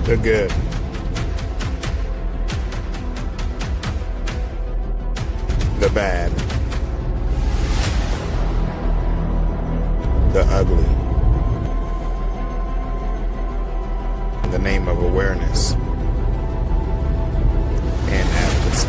The good, the bad, the ugly, in the name of awareness and advocacy.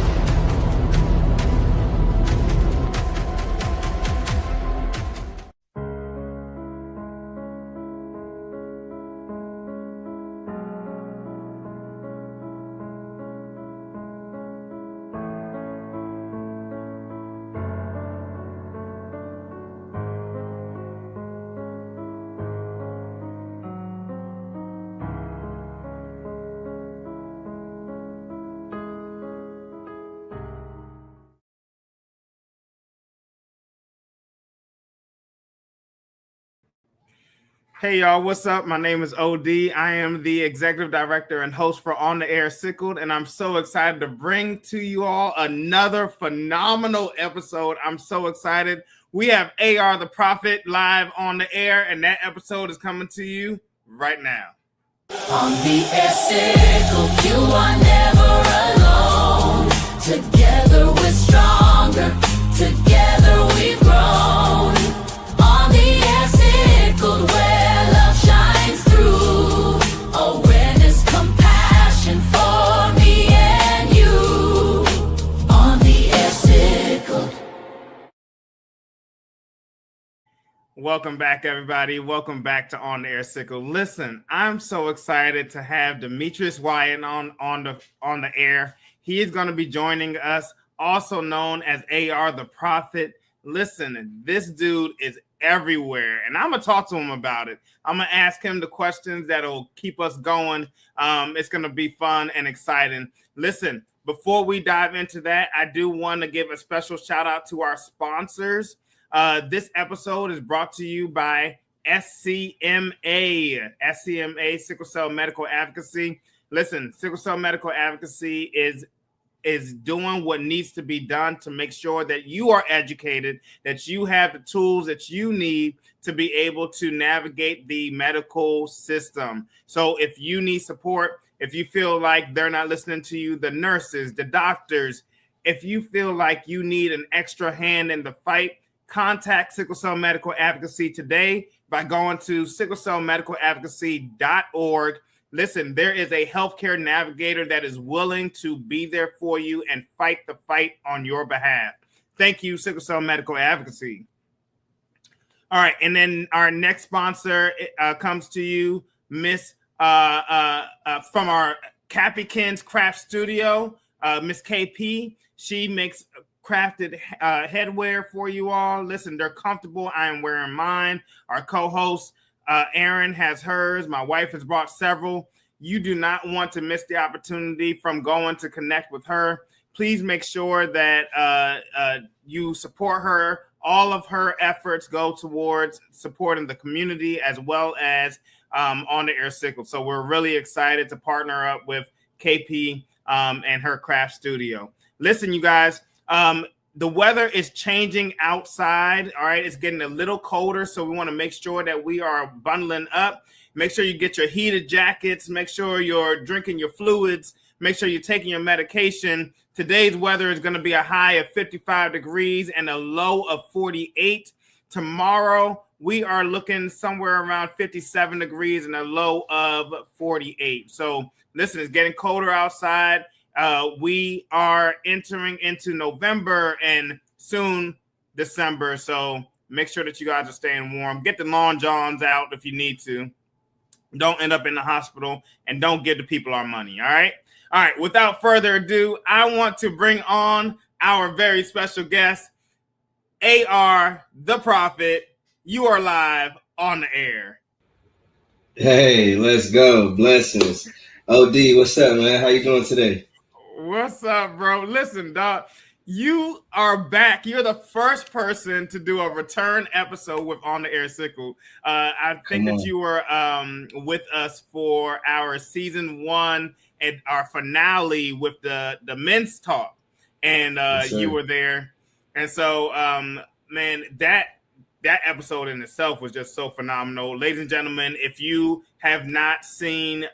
Hey y'all, what's up? My name is OD. I am the executive director and host for On the Air Sickled, and I'm so excited to bring to you all another phenomenal episode. I'm so excited. We have AR the Prophet live on the air, and that episode is coming to you right now. On the Air Sickled, you are never alone. Together we're stronger. Together we've grown. On the Air Sickled, where love shines through. Awareness, compassion for me and you. On the Air Sickled. Welcome back, everybody. Welcome back to On the Air Sickle. Listen, I'm so excited to have Demetrius Wyatt on the air. He is going to be joining us, also known as AR the Prophet. Listen, this dude is everywhere, and I'm going to talk to him about it. I'm going to ask him the questions that'll keep us going. It's going to be fun and exciting. Listen, before we dive into that, I do want to give a special shout out to our sponsors. This episode is brought to you by SCMA, Sickle Cell Medical Advocacy. Listen, Sickle Cell Medical Advocacy is doing what needs to be done to make sure that you are educated, that you have the tools that you need to be able to navigate the medical system. So if you need support, if you feel like they're not listening to you, the nurses, the doctors, if you feel like you need an extra hand in the fight, contact Sickle Cell Medical Advocacy today by going to sicklecellmedicaladvocacy.org. Listen, there is a healthcare navigator that is willing to be there for you and fight the fight on your behalf. Thank you, Sickle Cell Medical Advocacy. All right, and then our next sponsor comes to you, Miss from our Capikins Craft Studio, Miss KP. She makes crafted headwear for you all. Listen, they're comfortable. I am wearing mine. Our co-host Aaron has hers. My wife has brought several. You do not want to miss the opportunity from going to connect with her. Please make sure that you support her. All of her efforts go towards supporting the community as well as On the Air Sickle. So we're really excited to partner up with KP and her craft studio. Listen, you guys, the weather is changing outside. All right, it's getting a little colder, so we want to make sure that we are bundling up. Make sure you get your heated jackets. Make sure you're drinking your fluids. Make sure you're taking your medication. Today's weather is going to be a high of 55 degrees and a low of 48. Tomorrow, we are looking somewhere around 57 degrees and a low of 48. So listen, it's getting colder outside. We are entering into November and soon December, so make sure that you guys are staying warm. Get the long johns out if you need to. Don't end up in the hospital, and don't give the people our money. All right. Without further ado, I want to bring on our very special guest, AR the Prophet. You are live on the air. Hey, let's go. Blessings. OD, what's up, man? How you doing today? What's up, bro? Listen, dog, you are back. You're the first person to do a return episode with On the Air Sickle. I think that you were with us for our season 1 and our finale with the men's talk, and Yes, you were there. And so, man, that episode in itself was just so phenomenal. Ladies and gentlemen, if you have not seen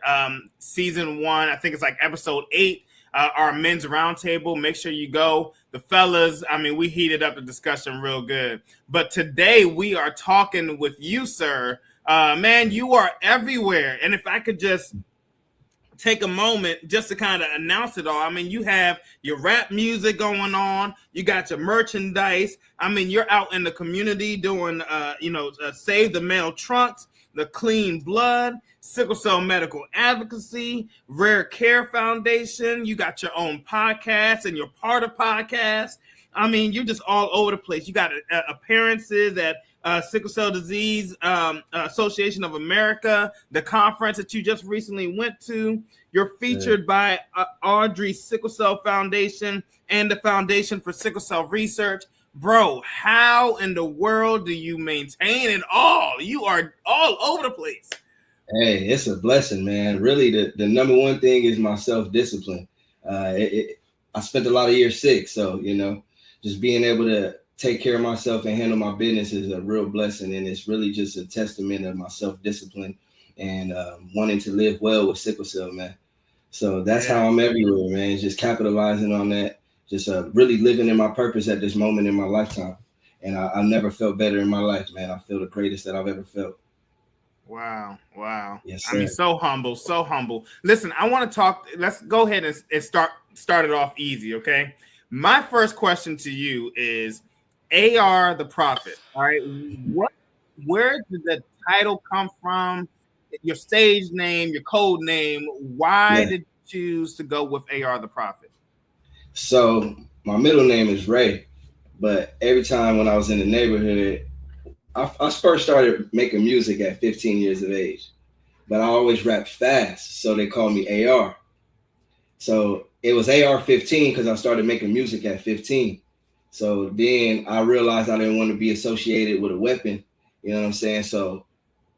season 1, I think it's like episode 8, our men's roundtable, make sure you go. The fellas, I mean, we heated up the discussion real good. But today we are talking with you, sir. Man, you are everywhere. And if I could just take a moment just to kind of announce it all. I mean, you have your rap music going on. You got your merchandise. I mean, you're out in the community doing, Save the Male Trunks, the Clean Blood, Sickle Cell Medical Advocacy, Rare Care Foundation. You got your own podcast and you're part of podcasts. I mean, you're just all over the place. You got appearances at Sickle Cell Disease Association of America, the conference that you just recently went to. You're featured by Audrey Sickle Cell Foundation and the Foundation for Sickle Cell Research. Bro, how in the world do you maintain it all? You are all over the place. Hey, it's a blessing, man. Really, the number one thing is my self-discipline. I spent a lot of years sick, so, just being able to take care of myself and handle my business is a real blessing. And it's really just a testament of my self-discipline and wanting to live well with sickle cell, man. So that's how I'm everywhere, man. Just capitalizing on that, just really living in my purpose at this moment in my lifetime. And I never felt better in my life, man. I feel the greatest that I've ever felt. Wow. Yes, I mean, so humble. Listen, I want to talk. Let's go ahead and start it off easy, okay? My first question to you is, AR the Prophet. All right, where did the title come from? Your stage name, your code name. Why did you choose to go with AR the Prophet? So my middle name is Ray, but every time when I was in the neighborhood, I first started making music at 15 years of age, but I always rapped fast, so they called me AR. So it was AR-15 because I started making music at 15. So then I realized I didn't want to be associated with a weapon. You know what I'm saying? So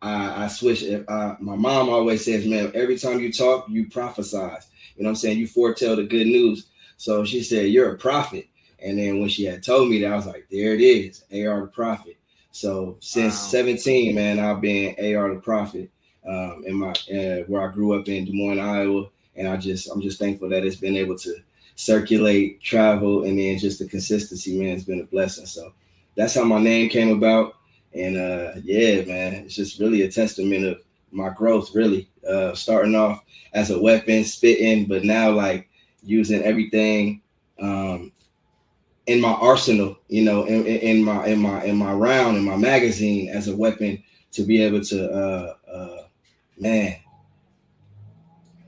I switched. My mom always says, man, every time you talk, you prophesize. You know what I'm saying? You foretell the good news. So she said, you're a prophet. And then when she had told me that, I was like, there it is, AR the Prophet. So since 17, man, I've been AR the Prophet where I grew up in Des Moines, Iowa. And I'm just thankful that it's been able to circulate, travel, and then just the consistency, man, it's been a blessing. So that's how my name came about. And man, it's just really a testament of my growth, really. Starting off as a weapon, spitting, but now like using everything in my arsenal, in my round, in my magazine as a weapon to be able to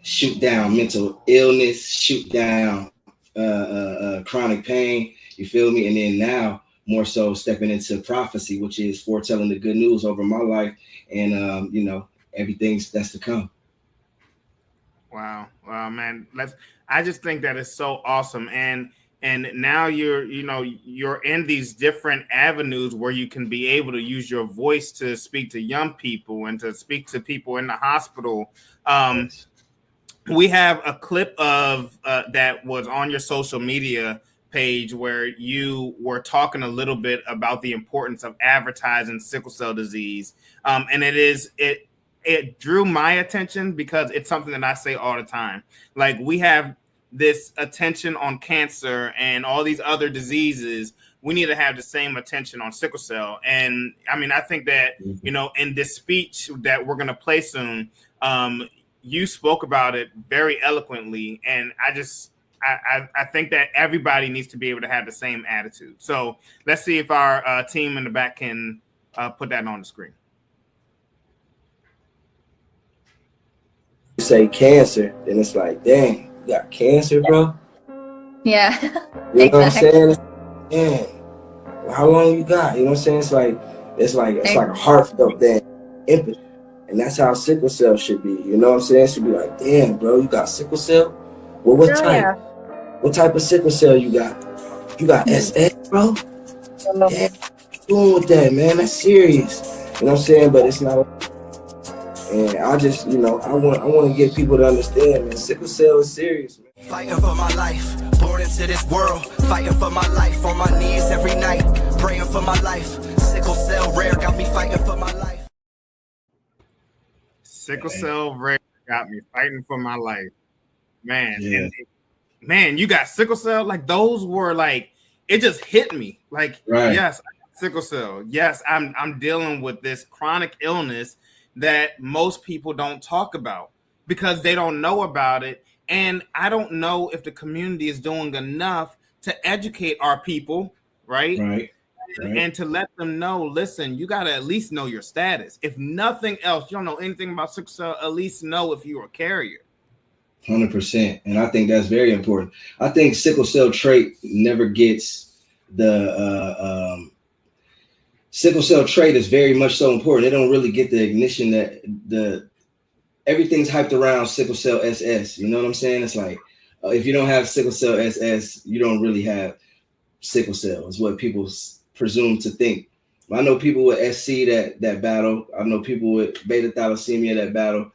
shoot down mental illness, shoot down chronic pain, you feel me? And then now more so stepping into prophecy, which is foretelling the good news over my life and, everything that's to come. Wow, man. I just think that is so awesome. And now you're in these different avenues where you can be able to use your voice to speak to young people and to speak to people in the hospital. We have a clip of that was on your social media page where you were talking a little bit about the importance of advertising sickle cell disease. And it drew my attention because it's something that I say all the time. Like, we have this attention on cancer and all these other diseases. We need to have the same attention on sickle cell. And I mean, I think that, in this speech that we're going to play soon, you spoke about it very eloquently. And I think that everybody needs to be able to have the same attitude. So let's see if our team in the back can put that on the screen. You say cancer, then it's like, dang, you got cancer, bro? Yeah. You know what I'm saying? Man, how long you got? You know what I'm saying? It's like a heartfelt thing, empathy. And that's how sickle cell should be. You know what I'm saying? It should be like, damn, bro, you got sickle cell? Well, what type? Yeah. What type of sickle cell you got? You got SS, bro? Yeah, what you doing with that, man? That's serious. You know what I'm saying? But it's not. And I just, I want to get people to understand, man. Sickle cell is serious, man. Fighting for my life, born into this world. Fighting for my life, on my knees every night. Praying for my life. Sickle cell rare got me fighting for my life. Sickle cell rare got me fighting for my life, man. Yeah. And man, you got sickle cell. Like those were like, it just hit me. Like, right. Yes, I got sickle cell. Yes, I'm dealing with this chronic illness that most people don't talk about because they don't know about it. And I don't know if the community is doing enough to educate our people, right? Right. And to let them know, listen, you got to at least know your status. If nothing else, you don't know anything about sickle cell, at least know if you're a carrier. 100%. And I think that's very important. I think sickle cell trait never gets the sickle cell trait is very much so important. They don't really get the ignition that everything's hyped around sickle cell SS. You know what I'm saying? It's like if you don't have sickle cell SS, you don't really have sickle cell, is what people presume to think. I know people with SC that battle. I know people with beta thalassemia that battle.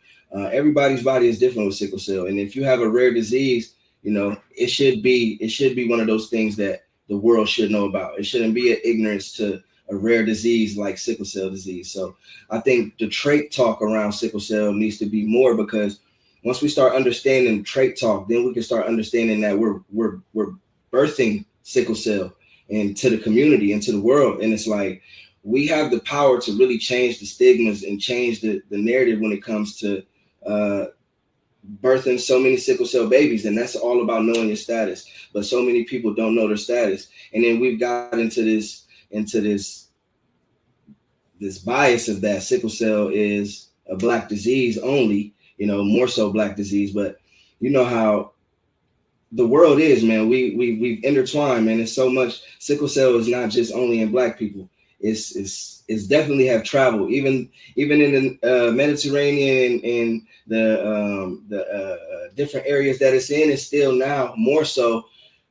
Everybody's body is different with sickle cell, and if you have a rare disease, it should be one of those things that the world should know about. It shouldn't be an ignorance to a rare disease like sickle cell disease. So I think the trait talk around sickle cell needs to be more, because once we start understanding trait talk, then we can start understanding that we're birthing sickle cell into the community, into the world. And it's like we have the power to really change the stigmas and change the narrative when it comes to birthing so many sickle cell babies. And that's all about knowing your status. But so many people don't know their status. And then we've got into this bias of that sickle cell is a Black disease only, more so Black disease. But you know how the world is, man. We've intertwined, man. There's so much. Sickle cell is not just only in Black people. It's definitely have traveled even in the Mediterranean and the different areas that it's in. It's still now more so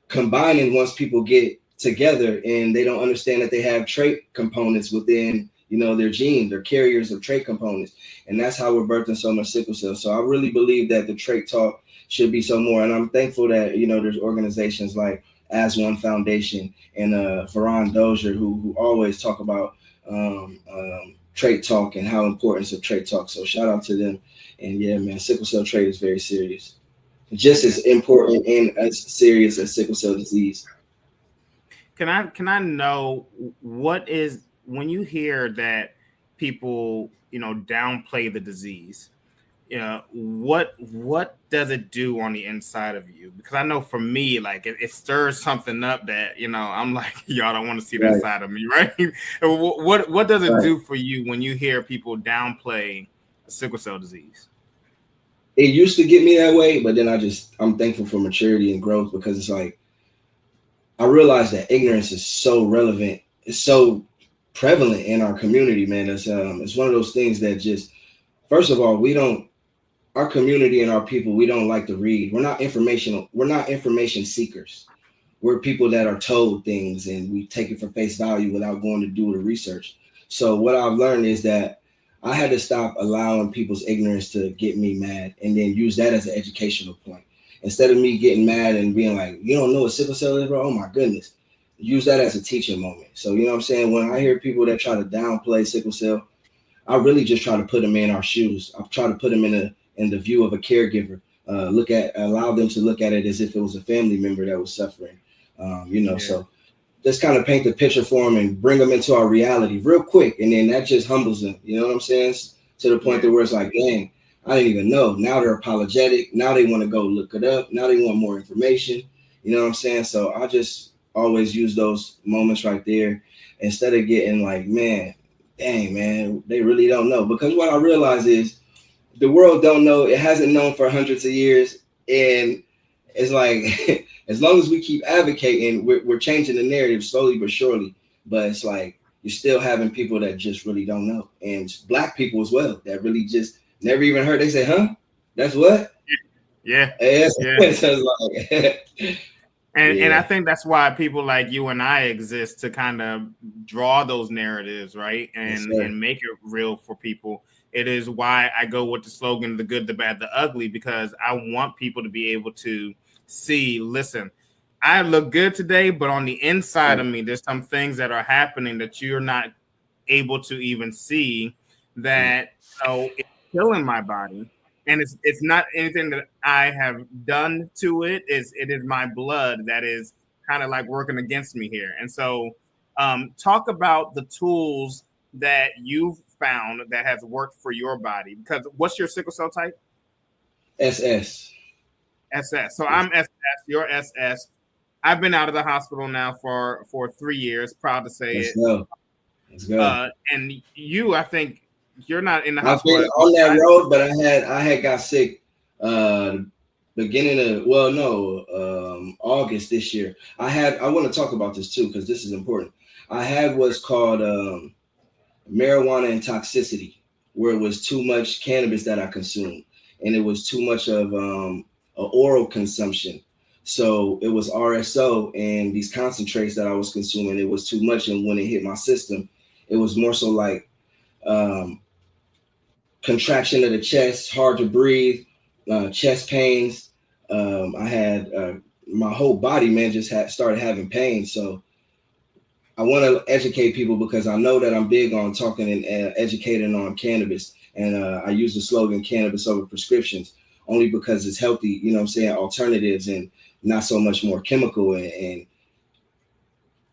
combining once people get together and they don't understand that they have trait components within their gene. They're carriers of trait components, and that's how we're birthing so much sickle cell. So I really believe that the trait talk should be so more, and I'm thankful that there's organizations like As One Foundation and Farron Dozier who always talk about trait talk and how important is trait talk. So shout out to them. And yeah, man, sickle cell trait is very serious, just as important and as serious as sickle cell disease. Can I know what is, when you hear that people downplay the disease, what does it do on the inside of you? Because I know for me, like it stirs something up that I'm like, y'all don't want to see that side of me, right? What does it do for you when you hear people downplay sickle cell disease? It used to get me that way, but then I'm thankful for maturity and growth, because it's like I realize that ignorance is so relevant. It's so prevalent in our community, man. It's one of those things that just, first of all, our community and our people, we don't like to read. We're not information seekers. We're people that are told things and we take it for face value without going to do the research. So what I've learned is that I had to stop allowing people's ignorance to get me mad and then use that as an educational point. Instead of me getting mad and being like, you don't know what sickle cell is, bro? Oh my goodness. Use that as a teaching moment. So, you know what I'm saying? When I hear people that try to downplay sickle cell, I really just try to put them in our shoes. I try to put them in the view of a caregiver. Allow them to look at it as if it was a family member that was suffering. So just kind of paint the picture for them and bring them into our reality real quick. And then that just humbles them. You know what I'm saying? To the point that where it's like, dang, I didn't even know. Now they're apologetic. Now they want to go look it up. Now they want more information. You know what I'm saying? So I just always use those moments right there instead of getting like, man, dang, man, they really don't know. Because what I realize is the world don't know. It hasn't known for hundreds of years. And it's like, as long as we keep advocating, we're changing the narrative slowly but surely. But it's like, you're still having people that just really don't know. And Black people as well, that really just never even heard. They say, huh? That's what? Yeah. So like, and I think that's why people like you and I exist, to kind of draw those narratives, right? And make it real for people. It is why I go with the slogan, the good, the bad, the ugly, because I want people to be able to see, listen, I look good today, but on the inside of me, there's some things that are happening that you're not able to even see, that, you know, it's killing my body. And it's not anything that I have done to it. It is my blood that is kind of like working against me here. And so talk about the tools that you've found that has worked for your body. Because what's your sickle cell type? SS. So I'm SS, you're SS. I've been out of the hospital now for 3 years. Proud to say Let's go. And you, I think you're not in the I've hospital been on that road, but I had got sick beginning of August this year. I want to talk about this too, because this is important. I had what's called marijuana and toxicity, where it was too much cannabis that I consumed, and it was too much of a oral consumption. So it was RSO and these concentrates that I was consuming. It was too much, and when it hit my system, it was more so like contraction of the chest, hard to breathe, chest pains. I had my whole body, man, just started having pain. So I want to educate people, because I know that I'm big on talking and educating on cannabis. And I use the slogan cannabis over prescriptions, only because it's healthy, you know what I'm saying, alternatives and not so much more chemical. And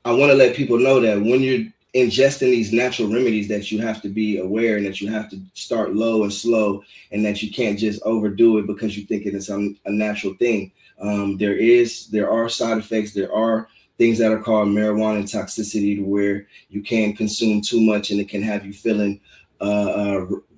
I want to let people know that when you're ingesting these natural remedies, that you have to be aware, and that you have to start low and slow, and that you can't just overdo it because you think it's a natural thing. There are side effects. There are things that are called marijuana toxicity, to where you can consume too much and it can have you feeling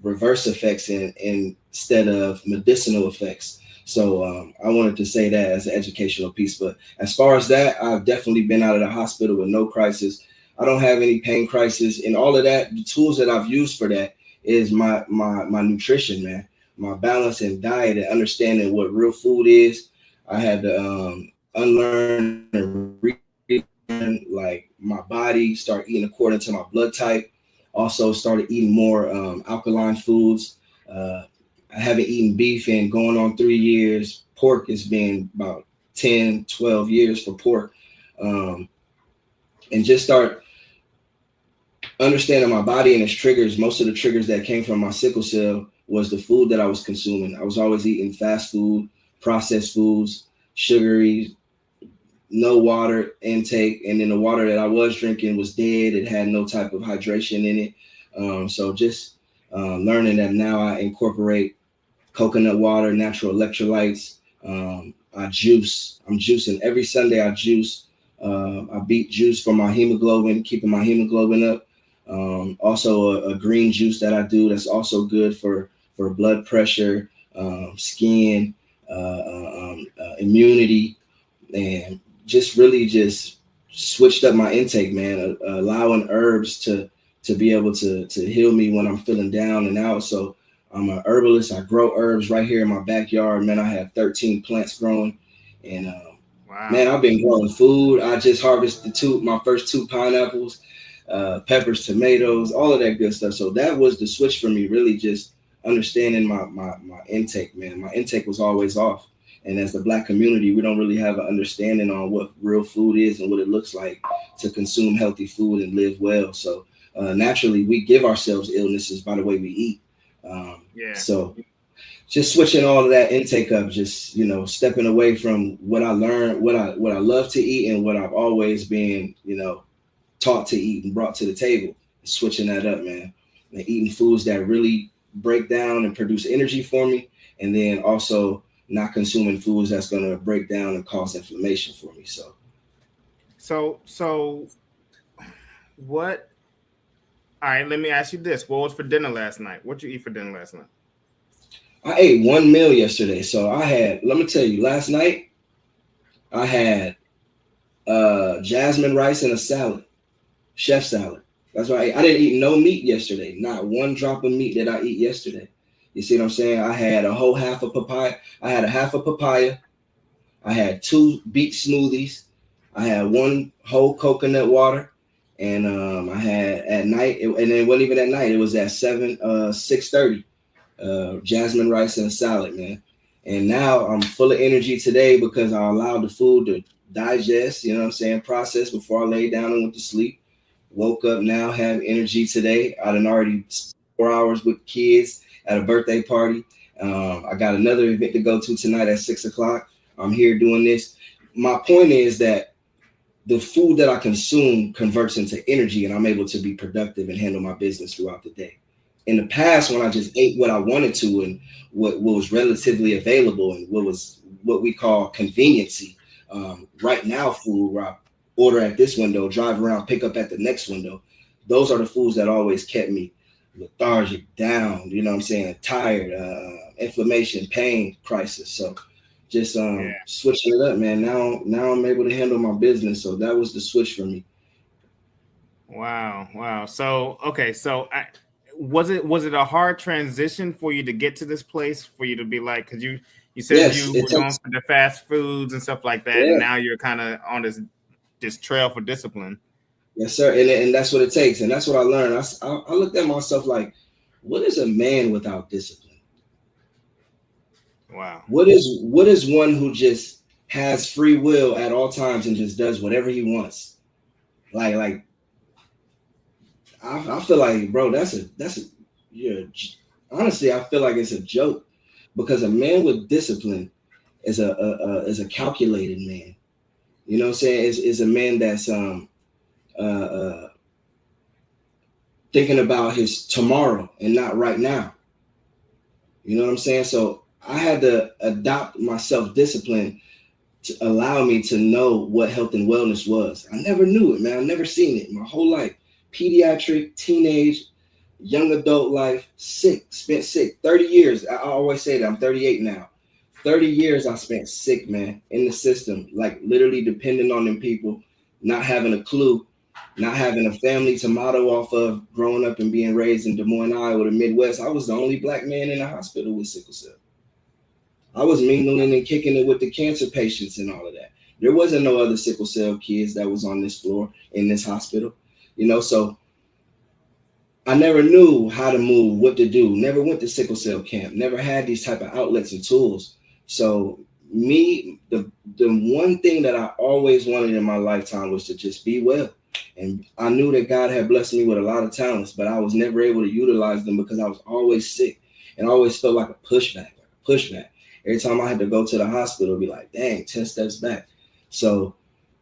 reverse effects instead of medicinal effects. So I wanted to say that as an educational piece. But as far as that, I've definitely been out of the hospital with no crisis. I don't have any pain crisis, and all of that. The tools that I've used for that is my nutrition, man, my balance and diet, and understanding what real food is. I had to unlearn and relearn, like, my body, start eating according to my blood type. Also started eating more alkaline foods. I haven't eaten beef in going on 3 years. Pork has been about 10, 12 years for pork. And just start understanding my body and its triggers. Most of the triggers that came from my sickle cell was the food that I was consuming. I was always eating fast food, processed foods, sugary, no water intake. And then the water that I was drinking was dead. It had no type of hydration in it. So just learning that now I incorporate coconut water, natural electrolytes. I juice. I'm juicing every Sunday. I juice. I beet juice for my hemoglobin, keeping my hemoglobin up. Also a green juice that I do that's also good for blood pressure, skin, immunity, and just really just switched up my intake, man, allowing herbs to be able to heal me when I'm feeling down and out. So I'm an herbalist. I grow herbs right here in my backyard, man. I have 13 plants growing, and wow. Man, I've been growing food. I just harvested my first 2 pineapples, peppers, tomatoes, all of that good stuff. So that was the switch for me, really just understanding my intake, man. My intake was always off. And as the Black community, we don't really have an understanding on what real food is and what it looks like to consume healthy food and live well. So naturally, we give ourselves illnesses by the way we eat. So just switching all of that intake up, just, you know, stepping away from what I learned, what I love to eat, and what I've always been, you know, taught to eat and brought to the table, switching that up, man, and eating foods that really break down and produce energy for me, and then also not consuming foods that's going to break down and cause inflammation for me. So what? All right, let me ask you this: what was for dinner last night? What you eat for dinner last night? I ate one meal yesterday. So let me tell you, last night I had jasmine rice and a salad, chef salad. That's why I didn't eat no meat yesterday. Not one drop of meat did I eat yesterday. You see what I'm saying? I had a whole half a papaya. I had a half a papaya. I had 2 beet smoothies. I had 1 whole coconut water. And I had at night, and it wasn't even at night. It was at 6:30. Jasmine rice and a salad, man. And now I'm full of energy today because I allowed the food to digest, you know what I'm saying, process before I laid down and went to sleep. Woke up now, have energy today. I done already 4 hours with kids at a birthday party. I got another event to go to tonight at 6 o'clock. I'm here doing this. My point is that the food that I consume converts into energy, and I'm able to be productive and handle my business throughout the day. In the past, when I just ate what I wanted to and what was relatively available and what we call conveniency, right now food where I order at this window, drive around, pick up at the next window, those are the foods that always kept me lethargic, down, you know what I'm saying, tired, inflammation, pain, crisis. So just switching it up, man. Now I'm able to handle my business. So that was the switch for me. Wow. So okay, was it a hard transition for you to get to this place, for you to be like, because you said Yes, you were going for the fast foods and stuff like that, Yeah. and now you're kind of on this trail for discipline. Yes, sir. And that's what it takes. And that's what I learned. I looked at myself like, what is a man without discipline? Wow. What is one who just has free will at all times and just does whatever he wants? Like I feel like, bro, honestly, I feel like it's a joke, because a man with discipline is a calculated man. You know what I'm saying? Is a man that's thinking about his tomorrow and not right now. You know what I'm saying? So I had to adopt my self-discipline to allow me to know what health and wellness was. I never knew it, man. I've never seen it my whole life. Pediatric, teenage, young adult life, spent sick. 30 years. I always say that I'm 38 now. 30 years I spent sick, man, in the system, like literally depending on them people, not having a clue, not having a family to model off of, growing up and being raised in Des Moines, Iowa, the Midwest. I was the only Black man in the hospital with sickle cell. I was mingling and kicking it with the cancer patients and all of that. There wasn't no other sickle cell kids that was on this floor in this hospital, you know, so I never knew how to move, what to do, never went to sickle cell camp, never had these type of outlets and tools. So the one thing that I always wanted in my lifetime was to just be well. And I knew that God had blessed me with a lot of talents, but I was never able to utilize them because I was always sick and I always felt like a pushback. Every time I had to go to the hospital, be like, dang, 10 steps back. So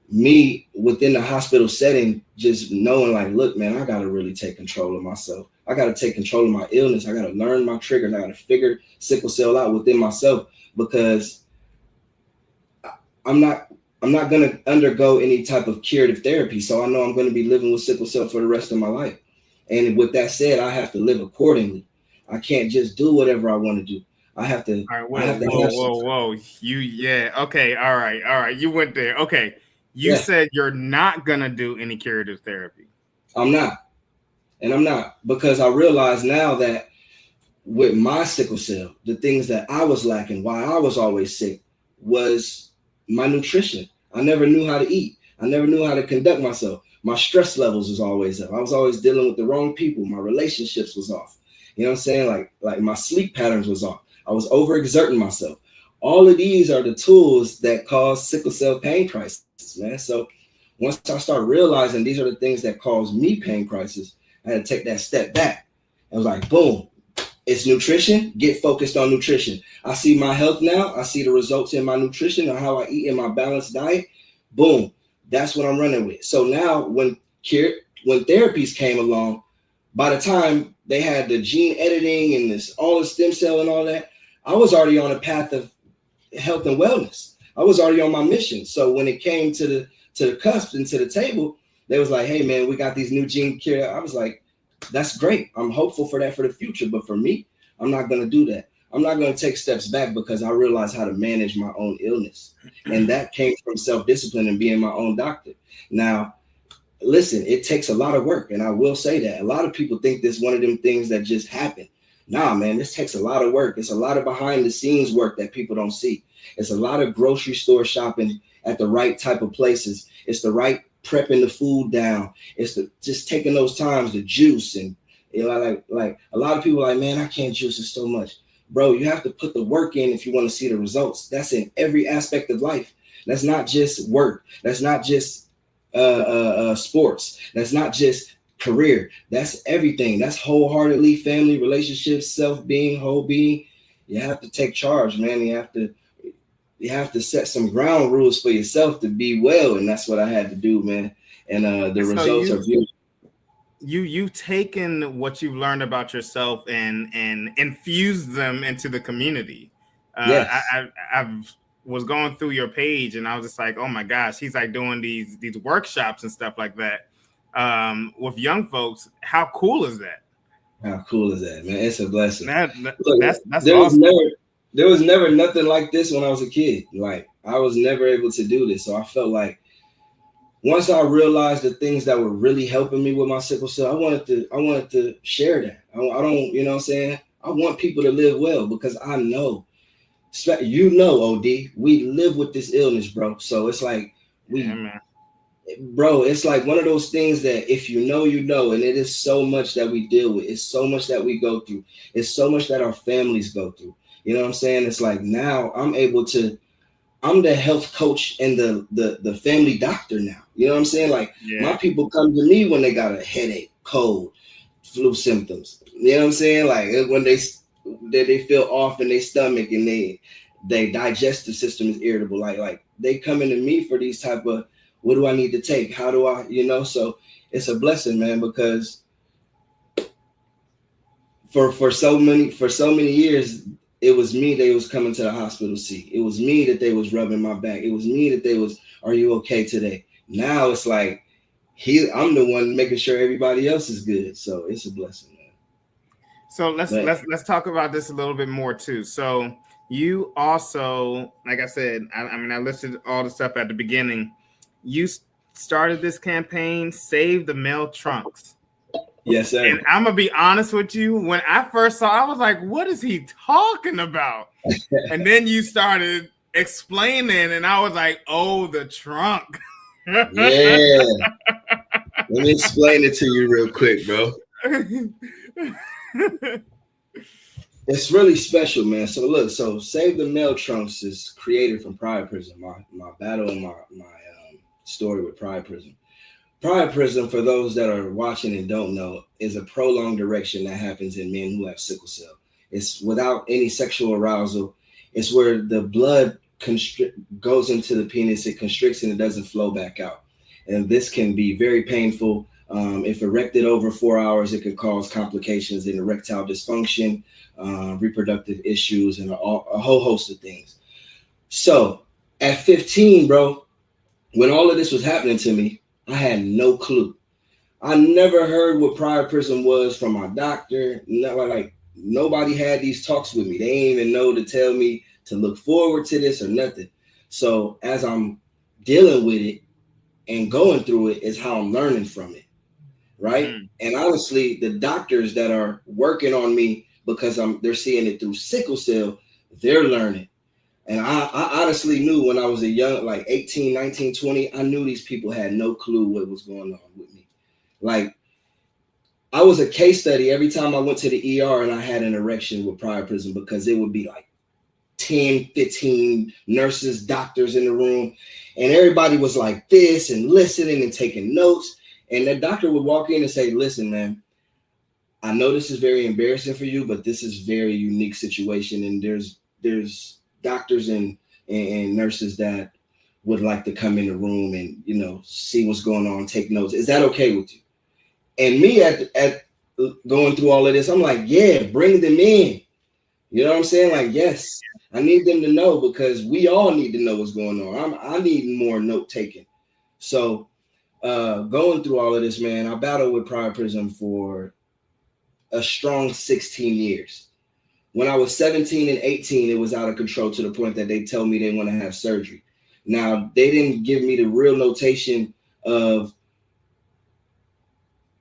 me within the hospital setting, just knowing like, look, man, I got to really take control of myself. I got to take control of my illness. I got to learn my triggers. I got to figure sickle cell out within myself, because I'm not going to undergo any type of curative therapy. So I know I'm going to be living with sickle cell for the rest of my life. And with that said, I have to live accordingly. I can't just do whatever I want to do. I have to. All right, whoa. Okay. All right. You went there. Okay. You said you're not going to do any curative therapy. I'm not. And I'm not, because I realize now that with my sickle cell, the things that I was lacking, why I was always sick, was my nutrition. I never knew how to eat. I never knew how to conduct myself. My stress levels was always up. I was always dealing with the wrong people. My relationships was off. You know what I'm saying? Like my sleep patterns was off. I was overexerting myself. All of these are the tools that cause sickle cell pain crisis, man. So once I started realizing these are the things that cause me pain crisis, I had to take that step back. I was like, boom, it's nutrition. Get focused on nutrition. I see my health now. I see the results in my nutrition and how I eat in my balanced diet. Boom, that's what I'm running with. So now when therapies came along, by the time they had the gene editing and this all the stem cell and all that. I was already on a path of health and wellness. I was already on my mission. So when it came to the cusp and to the table, they was like, hey man, we got these new gene cure. I was like, that's great. I'm hopeful for that for the future. But for me, I'm not going to do that. I'm not going to take steps back because I realized how to manage my own illness. And that came from self-discipline and being my own doctor. Now, listen, it takes a lot of work. And I will say that a lot of people think this one of them things that just happen. Nah, man, this takes a lot of work. It's a lot of behind the scenes work that people don't see. It's a lot of grocery store shopping at the right type of places. It's the right prepping the food down. It's just taking those times to juice. And you know, like a lot of people are like, man, I can't juice it so much. Bro, you have to put the work in if you want to see the results. That's in every aspect of life. That's not just work. That's not just sports. That's not just career. That's everything. That's wholeheartedly family, relationships, self-being, whole being. You have to take charge, man. You have to set some ground rules for yourself to be well. And that's what I had to do, man. And the results are beautiful. You've taken what you've learned about yourself and infused them into the community. Yes. I was going through your page and I was just like, oh my gosh, he's like doing these workshops and stuff like that with young folks. How cool is that? How cool is that, man? It's a blessing. Look, that's there awesome. was never nothing like this when I was a kid. Like I was never able to do this. So I felt like once I realized the things that were really helping me with my sickle cell, I wanted to share that. I don't, you know what I'm saying? I want people to live well because I know, you know, OD, we live with this illness, bro. So it's like bro, it's like one of those things that if you know, you know, and it is so much that we deal with. It's so much that we go through. It's so much that our families go through. You know what I'm saying? It's like now I'm the health coach and the family doctor now. You know what I'm saying? Like my people come to me when they got a headache, cold, flu symptoms. You know what I'm saying? Like when they feel off in their stomach and their digestive system is irritable. Like they come into me for these type of, what do I need to take? How do I, you know? So it's a blessing, man, because for so many years, it was me they was coming to the hospital to see. It was me that they was rubbing my back. It was me that they was, are you okay today? Now it's like I'm the one making sure everybody else is good. So it's a blessing, man. So let's talk about this a little bit more too. So you also, like I said, I listed all the stuff at the beginning. You started this campaign, Save the Male Trunks. Yes, sir. And I'm gonna be honest with you. When I first saw, I was like, "What is he talking about?" And then you started explaining, and I was like, "Oh, the trunk." Yeah. Let me explain it to you real quick, bro. It's really special, man. So look, Save the Male Trunks is created from Priapism, my battle and my story with Priapism. Priapism, for those that are watching and don't know, is a prolonged erection that happens in men who have sickle cell. It's without any sexual arousal. It's where the blood goes into the penis, it constricts and it doesn't flow back out. And this can be very painful. If erected over 4 hours, it can cause complications in erectile dysfunction, reproductive issues, and a whole host of things. So at 15, bro, when all of this was happening to me, I had no clue. I never heard what Priapism was from my doctor. Like nobody had these talks with me. They didn't even know to tell me to look forward to this or nothing. So as I'm dealing with it and going through it is how I'm learning from it, right? And honestly, the doctors that are working on me because they're seeing it through sickle cell, they're learning. And I honestly knew when I was a young, like 18, 19, 20, I knew these people had no clue what was going on with me. Like I was a case study every time I went to the ER and I had an erection with Priapism because it would be like 10, 15 nurses, doctors in the room. And everybody was like this and listening and taking notes. And the doctor would walk in and say, listen, man, I know this is very embarrassing for you, but this is very unique situation. And there's doctors and nurses that would like to come in the room and, you know, see what's going on, take notes. Is that okay with you? And me at going through all of this, I'm like, yeah, bring them in. You know what I'm saying? Like, yes, I need them to know, because we all need to know what's going on. I need more note taking. So going through all of this, man, I battled with priapism for a strong 16 years. When I was 17 and 18, it was out of control to the point that they tell me they want to have surgery. Now, they didn't give me the real notation of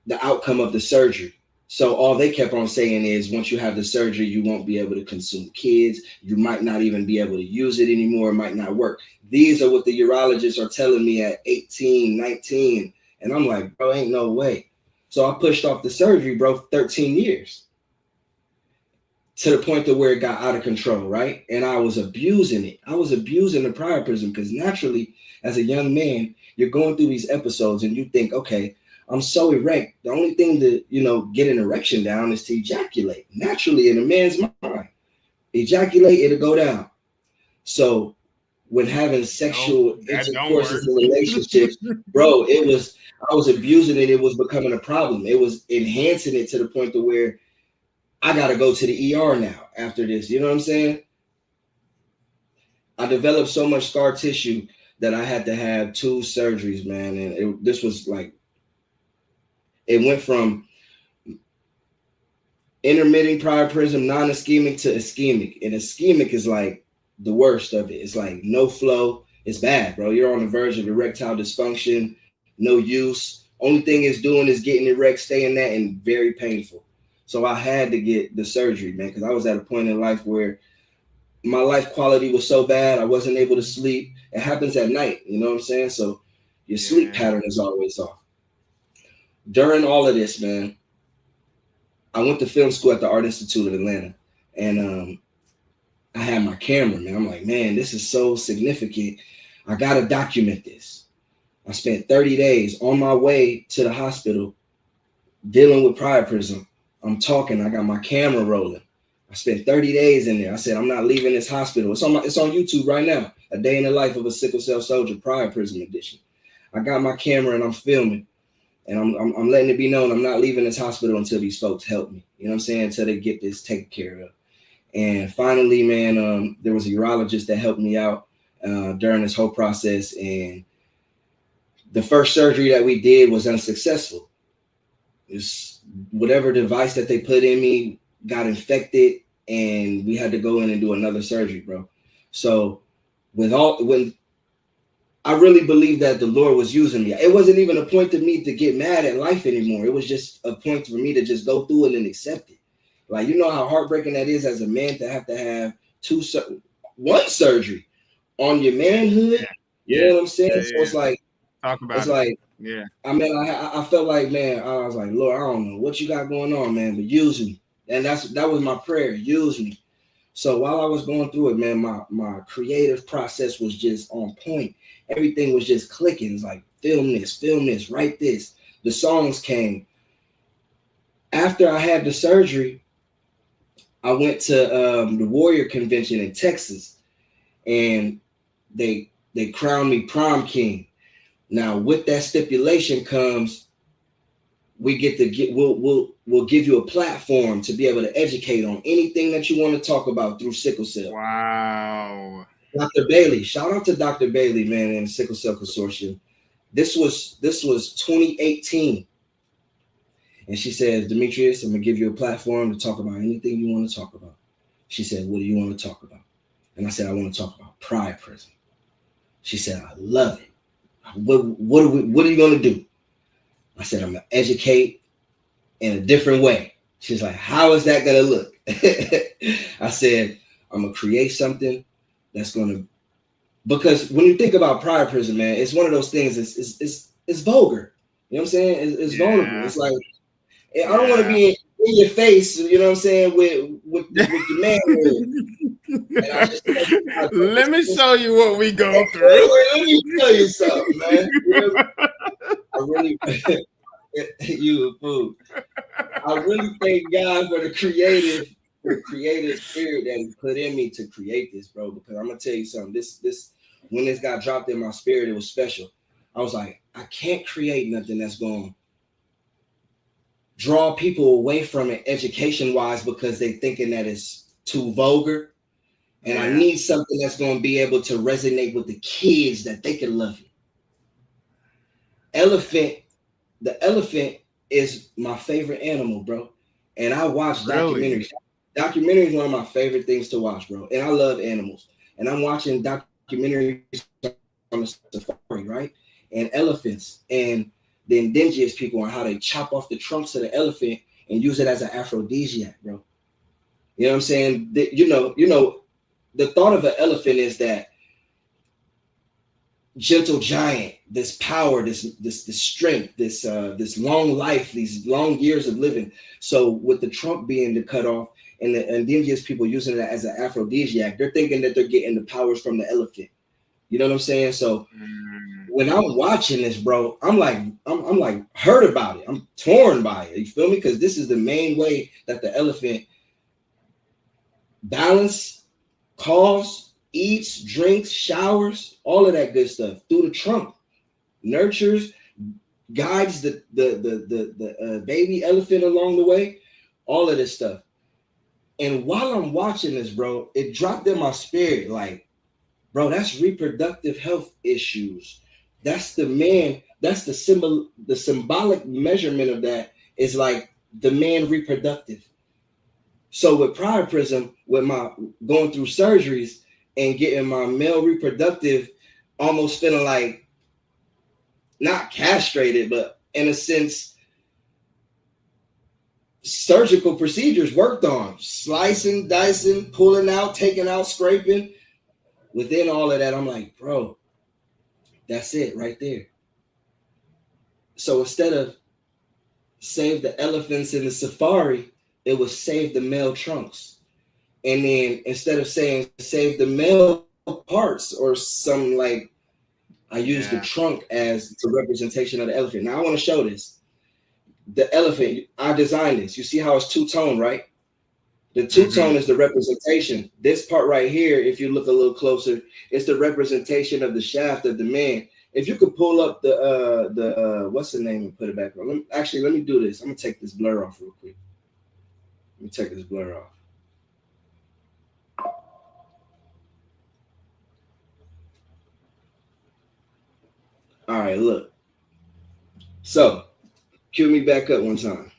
the outcome of the surgery. So all they kept on saying is, once you have the surgery, you won't be able to consume kids. You might not even be able to use it anymore. It might not work. These are what the urologists are telling me at 18, 19. And I'm like, bro, ain't no way. So I pushed off the surgery, bro, 13 years. To the point to where it got out of control, right? And I was abusing it. I was abusing the priapism, because naturally, as a young man, you're going through these episodes and you think, okay, I'm so erect. The only thing to, get an erection down is to ejaculate. Naturally, in a man's mind, ejaculate, it'll go down. So when having sexual intercourses and relationships, bro, I was abusing it. It was becoming a problem. It was enhancing it to the point to where I got to go to the ER now after this. You know what I'm saying? I developed so much scar tissue that I had to have 2 surgeries, man. And this was like, it went from intermittent priapism, non-ischemic, to ischemic. And ischemic is like the worst of it. It's like no flow. It's bad, bro. You're on the verge of erectile dysfunction, no use. Only thing it's doing is getting erect, staying that, and very painful. So I had to get the surgery, man, because I was at a point in life where my life quality was so bad, I wasn't able to sleep. It happens at night, you know what I'm saying? So your sleep pattern is always off. During all of this, man, I went to film school at the Art Institute of Atlanta, and I had my camera, man. I'm like, man, this is so significant. I got to document this. I spent 30 days on my way to the hospital dealing with priapism. I'm talking, I got my camera rolling. I spent 30 days in there. I said, I'm not leaving this hospital. It's on YouTube right now. A Day in the Life of a Sickle Cell Soldier, Priapism Edition. I got my camera and I'm filming. And I'm letting it be known I'm not leaving this hospital until these folks help me. You know what I'm saying? Until they get this taken care of. And finally, man, there was a urologist that helped me out during this whole process. And the first surgery that we did was unsuccessful. It's whatever device that they put in me got infected, and we had to go in and do another surgery, bro. So when I really believe that the Lord was using me. It wasn't even a point to me to get mad at life anymore. It was just a point for me to just go through it and accept it. Like, you know how heartbreaking that is as a man to have one surgery on your manhood. You know what I'm saying? So it's like, talk about it's it. like, yeah. I mean, I felt like, man, I was like, Lord, I don't know what you got going on, man, but use me. And that was my prayer. Use me. So while I was going through it, man, my creative process was just on point. Everything was just clicking. It's like, film this, write this. The songs came. After I had the surgery, I went to the Warrior Convention in Texas, and they crowned me prom king. Now, with that stipulation comes, we'll give you a platform to be able to educate on anything that you want to talk about through sickle cell. Wow. Dr. Bailey, shout out to Dr. Bailey, man, and the Sickle Cell Consortium. This was 2018. And she says, Demetrius, I'm gonna give you a platform to talk about anything you want to talk about. She said, what do you want to talk about? And I said, I want to talk about priapism. She said, I love it. What are you gonna do? I said, I'm gonna educate in a different way. She's like, how is that gonna look? I said, I'm gonna create something that's gonna, because when you think about priapism, man, it's one of those things. It's vulgar. You know what I'm saying? It's vulnerable. It's like, I don't want to be in your face. You know what I'm saying? With your man. Let me show you what we go through. Let me tell you something, man. I really, you a fool. I really thank God for the creative spirit that He put in me to create this, bro. Because I'm gonna tell you something. This when this got dropped in my spirit, it was special. I was like, I can't create nothing that's draw people away from it education wise because they thinking that it's too vulgar. And I need something that's going to be able to resonate with the kids that they can love it. The elephant is my favorite animal, bro. And I watch documentaries. Documentary is one of my favorite things to watch, bro. And I love animals. And I'm watching documentaries on the safari, right? And elephants and the indigenous people and how they chop off the trunks of the elephant and use it as an aphrodisiac, bro. You know what I'm saying? You know, the thought of an elephant is that gentle giant, this power, this strength, this long life, these long years of living. So with the trunk being cut off and the indigenous people using it as an aphrodisiac, they're thinking that they're getting the powers from the elephant. You know what I'm saying? So when I'm watching this, bro, I'm like hurt about it. I'm torn by it. You feel me? Because this is the main way that the elephant balance, calls, eats, drinks, showers, all of that good stuff through the trunk. Nurtures, guides the baby elephant along the way, all of this stuff. And while I'm watching this, bro, it dropped in my spirit like, bro, that's reproductive health issues. That's the man, that's the symbolic measurement of that is like the man reproductive. So with priapism, with my going through surgeries and getting my male reproductive almost feeling like not castrated, but in a sense, surgical procedures worked on, slicing, dicing, pulling out, taking out, scraping. Within all of that, I'm like, bro, that's it right there. So instead of save the elephants in the safari, it was save the male trunks. And then instead of saying save the male parts or something like, I use the trunk as the representation of the elephant. Now I want to show this. The elephant, I designed this. You see how it's two-tone, right? The two-tone is the representation. This part right here, if you look a little closer, it's the representation of the shaft of the man. If you could pull up the what's the name and put it back on. Let me do this. I'm gonna take this blur off real quick. Let me take this blur off. All right, look. So, cue me back up one time.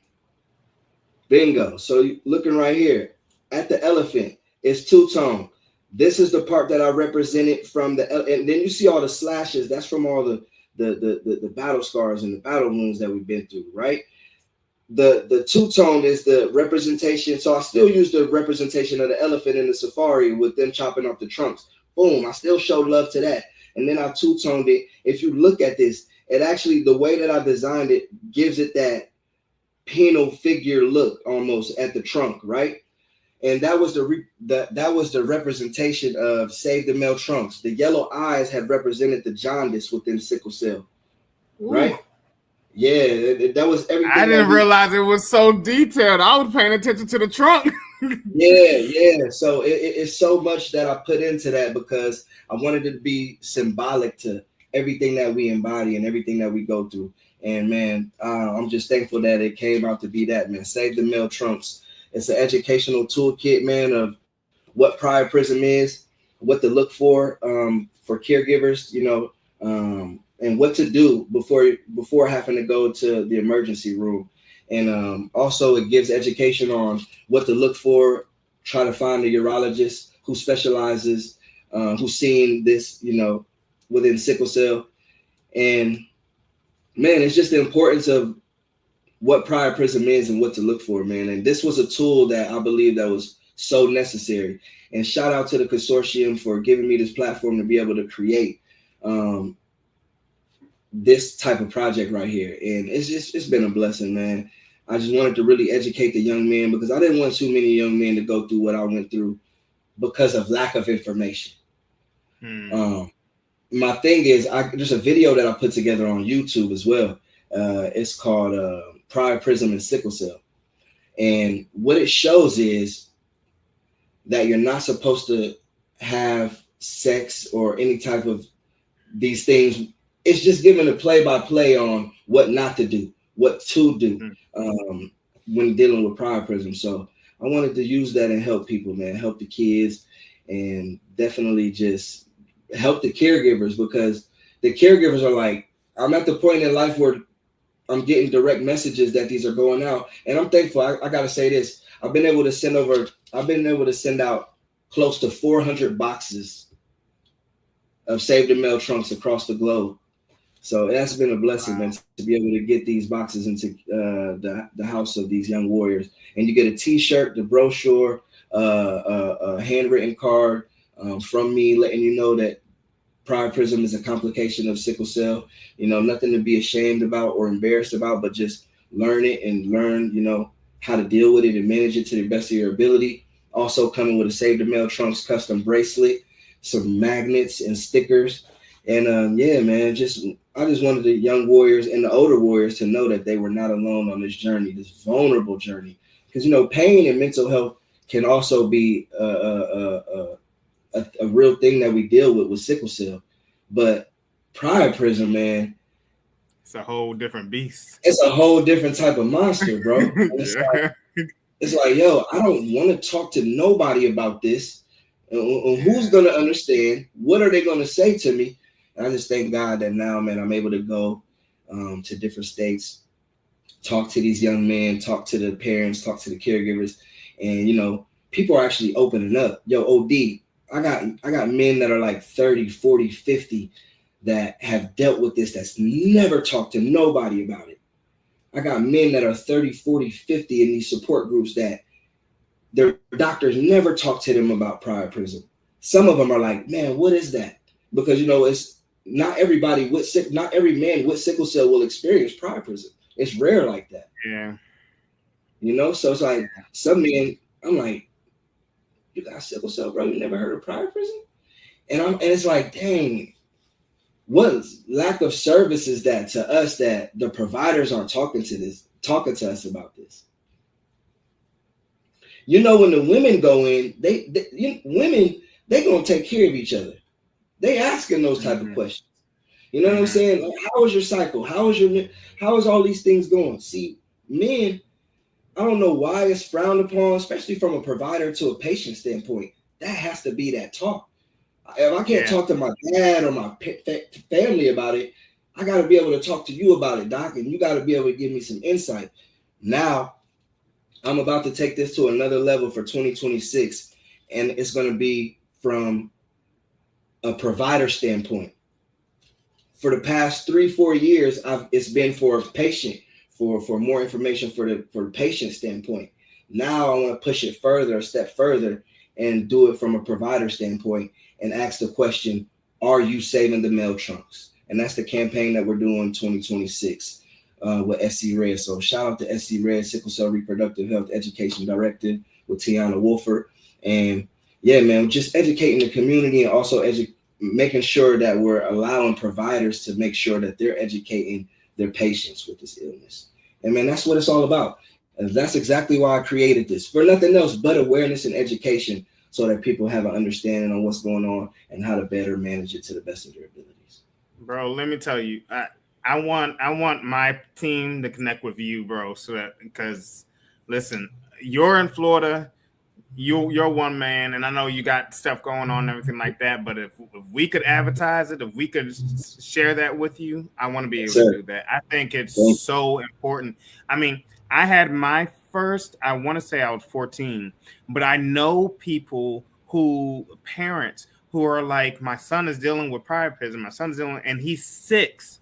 Bingo. So, looking right here at the elephant, it's two-tone. This is the part that I represented from the, and then you see all the slashes. That's from all the battle scars and the battle wounds that we've been through, right? The two-tone is the representation. So I still use the representation of the elephant in the safari with them chopping off the trunks. Boom, I still showed love to that. And then I two-toned it. If you look at this, it actually, the way that I designed it gives it that penal figure look almost at the trunk, right? And that was the representation of save the male trunks. The yellow eyes had represented the jaundice within sickle cell, right? Yeah, that was everything. I didn't realize it was so detailed. I was paying attention to the trunk. Yeah. So it's so much that I put into that because I wanted it to be symbolic to everything that we embody and everything that we go through. And man, I'm just thankful that it came out to be that, man. Save the male trunks. It's an educational toolkit, man, of what priapism is, what to look for caregivers, you know, and what to do before having to go to the emergency room. And also it gives education on what to look for, try to find a urologist who specializes, who's seen this, you know, within sickle cell. And man, it's just the importance of what priapism is and what to look for, man. And this was a tool that I believe that was so necessary. And shout out to the consortium for giving me this platform to be able to create this type of project right here. And it's been a blessing, man. I just wanted to really educate the young men because I didn't want too many young men to go through what I went through because of lack of information. My thing is, there's a video that I put together on YouTube as well. It's called Priapism and Sickle Cell. And what it shows is that you're not supposed to have sex or any type of these things. It's just giving a play-by-play on what not to do, what to do when dealing with priapism. So I wanted to use that and help people, man, help the kids, and definitely just help the caregivers, because the caregivers are like, I'm at the point in life where I'm getting direct messages that these are going out, and I'm thankful. I got to say this. I've been able to send out close to 400 boxes of Save the Mail trunks across the globe. So that's been a blessing, man, to be able to get these boxes into the house of these young warriors. And you get a T-shirt, the brochure, a handwritten card from me, letting you know that priapism is a complication of sickle cell. You know, nothing to be ashamed about or embarrassed about, but just learn it and learn, you know, how to deal with it and manage it to the best of your ability. Also coming with a Save the Mail Trunks custom bracelet, some magnets and stickers. And yeah, man, I just wanted the young warriors and the older warriors to know that they were not alone on this journey, this vulnerable journey. Because, you know, pain and mental health can also be a real thing that we deal with sickle cell. But priapism, man, it's a whole different beast. It's a whole different type of monster, bro. It's like, yo, I don't want to talk to nobody about this. Who's going to understand? What are they going to say to me? And I just thank God that now, man, I'm able to go to different states, talk to these young men, talk to the parents, talk to the caregivers. And, you know, people are actually opening up. Yo, OD, I got men that are like 30, 40, 50 that have dealt with this, that's never talked to nobody about it. I got men that are 30, 40, 50 in these support groups that their doctors never talk to them about priapism. Some of them are like, man, what is that? Because, you know, it's not everybody not every man with sickle cell will experience priapism. It's rare like that. Yeah. You know, so it's like some men, I'm like, you got sickle cell, bro? You never heard of priapism? And it's like, dang, what lack of service is that to us, that the providers aren't talking to us about this? You know, when the women go in, women gonna take care of each other. They asking those type of questions. You know what I'm saying? Like, how is your cycle? How is all these things going? See, men, I don't know why it's frowned upon, especially from a provider to a patient standpoint. That has to be that talk. If I can't talk to my dad or my family about it, I got to be able to talk to you about it, Doc, and you got to be able to give me some insight. Now, I'm about to take this to another level for 2026, and it's going to be from a provider standpoint. For the past 3-4 years, it's been for a patient, for more information for the patient standpoint. Now I want to push it further, a step further, and do it from a provider standpoint and ask the question, are you saving the mail trunks? And that's the campaign that we're doing 2026 with SC Red. So shout out to SC Red, Sickle Cell Reproductive Health Education Director with Tiana Wolford. And yeah, man, just educating the community and also making sure that we're allowing providers to make sure that they're educating their patients with this illness. And man, that's what it's all about. And that's exactly why I created this, for nothing else but awareness and education, so that people have an understanding on what's going on and how to better manage it to the best of their abilities. Bro, let me tell you, I want my team to connect with you, bro, so that, because listen, you're in Florida, you're one man, and I know you got stuff going on and everything like that, but if we could advertise it, if we could share that with you, I want to be able to do that. I think it's so important. I mean, I had my first, I want to say I was 14, but I know people parents who are like, my son is dealing with priapism, and he's 6.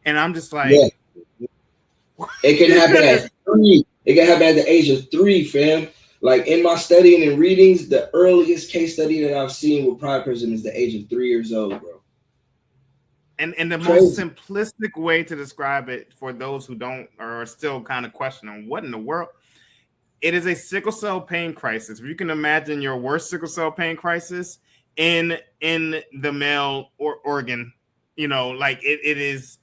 And I'm just like, it can happen at 3. It can happen at the age of 3, fam. Like in my studying and readings, the earliest case study that I've seen with priapism is the age of 3 years old, bro. And the most simplistic way to describe it for those who don't or are still kind of questioning what in the world, it is a sickle cell pain crisis. If you can imagine your worst sickle cell pain crisis in the male organ, you know, like it is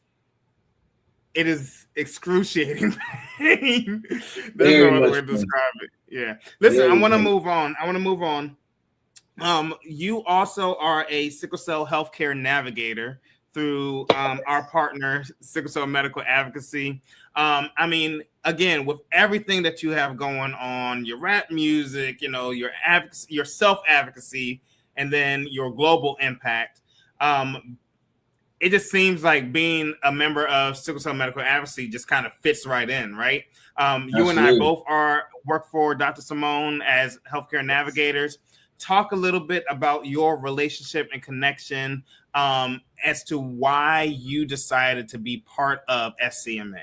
excruciating pain. There's no other way to describe it. Yeah. Listen, I want to move on. You also are a sickle cell healthcare navigator through our partner, Sickle Cell Medical Advocacy. I mean, again, with everything that you have going on, your rap music, you know, your advocacy, your self-advocacy, and then your global impact, it just seems like being a member of Sickle Cell Medical Advocacy just kind of fits right in, right? You and I both work for Dr. Simone as healthcare navigators. Talk a little bit about your relationship and connection as to why you decided to be part of SCMA.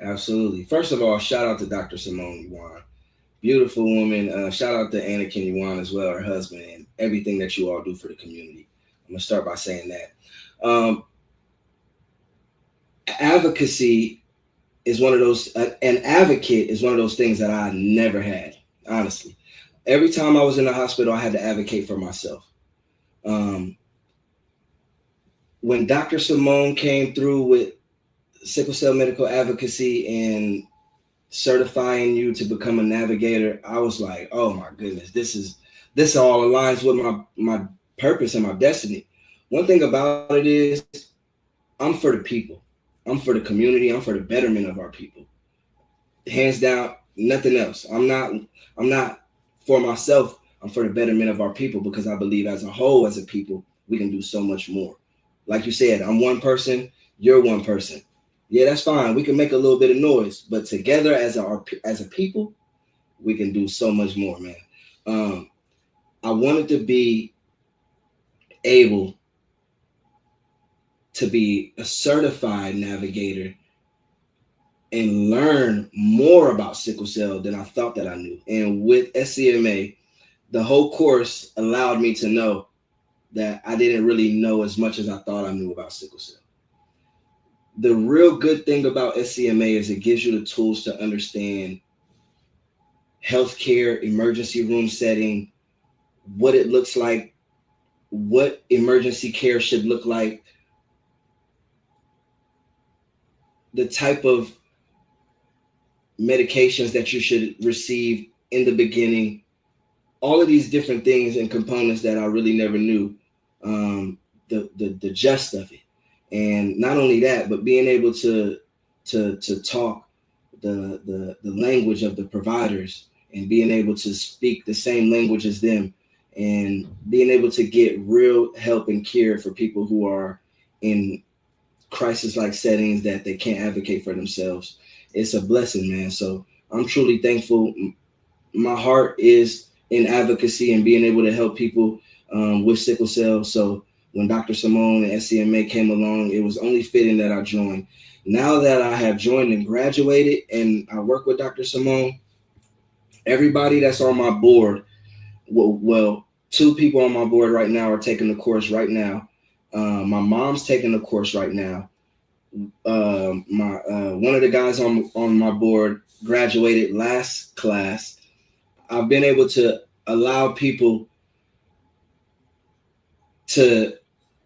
Absolutely. First of all, shout out to Dr. Simone Yuan. Beautiful woman. Shout out to Anakin Yuan as well, her husband, and everything that you all do for the community. I'm going to start by saying that. Advocacy is one of those, an advocate is one of those things that I never had, honestly. Every time I was in the hospital, I had to advocate for myself. When Dr. Simone came through with Sickle Cell Medical Advocacy and certifying you to become a navigator, I was like, oh my goodness, this all aligns with my purpose and my destiny. One thing about it is I'm for the people. I'm for the community. I'm for the betterment of our people. Hands down, nothing else. I'm not for myself. I'm for the betterment of our people because I believe as a whole, as a people, we can do so much more. Like you said, I'm one person, you're one person. Yeah, that's fine. We can make a little bit of noise, but together as a people, we can do so much more, man. I wanted to be able to be a certified navigator and learn more about sickle cell than I thought that I knew. And with SCMA, the whole course allowed me to know that I didn't really know as much as I thought I knew about sickle cell. The real good thing about SCMA is it gives you the tools to understand healthcare, emergency room setting, what it looks like, what emergency care should look like, the type of medications that you should receive in the beginning, all of these different things and components that I really never knew, the gist of it. And not only that, but being able to talk the language of the providers and being able to speak the same language as them and being able to get real help and care for people who are in crisis-like settings that they can't advocate for themselves. It's a blessing, man. So I'm truly thankful. My heart is in advocacy and being able to help people with sickle cell. So when Dr. Simone and SCMA came along, it was only fitting that I joined. Now that I have joined and graduated and I work with Dr. Simone, everybody that's on my board, well, 2 people on my board right now are taking the course right now. My mom's taking the course right now. One of the guys on my board graduated last class. I've been able to allow people to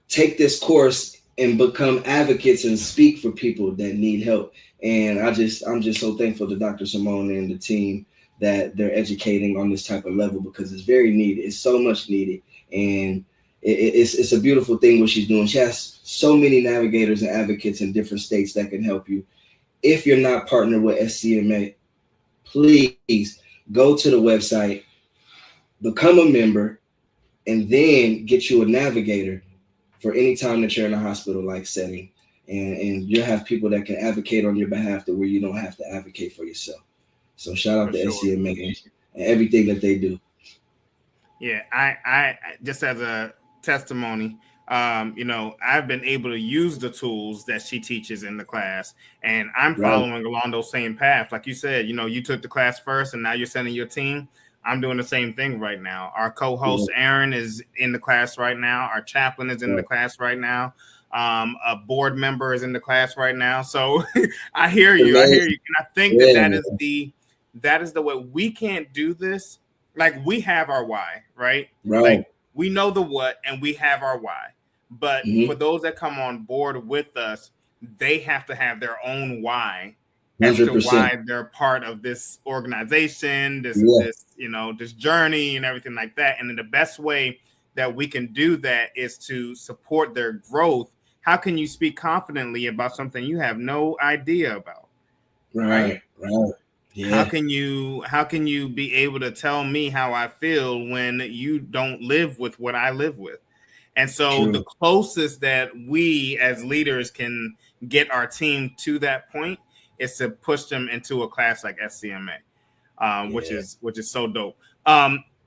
take this course and become advocates and speak for people that need help. And I'm just so thankful to Dr. Simone and the team that they're educating on this type of level because it's very needed. It's so much needed. And it's a beautiful thing what she's doing. She has so many navigators and advocates in different states that can help you. If you're not partnered with SCMA, please go to the website, become a member, and then get you a navigator for any time that you're in a hospital-like setting. And you'll have people that can advocate on your behalf to where you don't have to advocate for yourself. So shout out to SCMA and everything that they do. Yeah, I just as a testimony, I've been able to use the tools that she teaches in the class, and I'm following along those same paths. Like you said, you took the class first, and now you're sending your team. I'm doing the same thing right now. Our co-host Aaron is in the class right now. Our chaplain is in the class right now. A board member is in the class right now. So I hear you. And I think that is the way. We can't do this. Like, we have our why, right? Like, we know the what and we have our why. But for those that come on board with us, they have to have their own why as 100%. To why they're part of this organization, this journey and everything like that. And then the best way that we can do that is to support their growth how can you speak confidently about something you have no idea about? Right. How Yeah. can you be able to tell me how I feel when you don't live with what I live with? And so True. the closest that we as leaders can get our team to that point is to push them into a class like SCMA, which is so dope.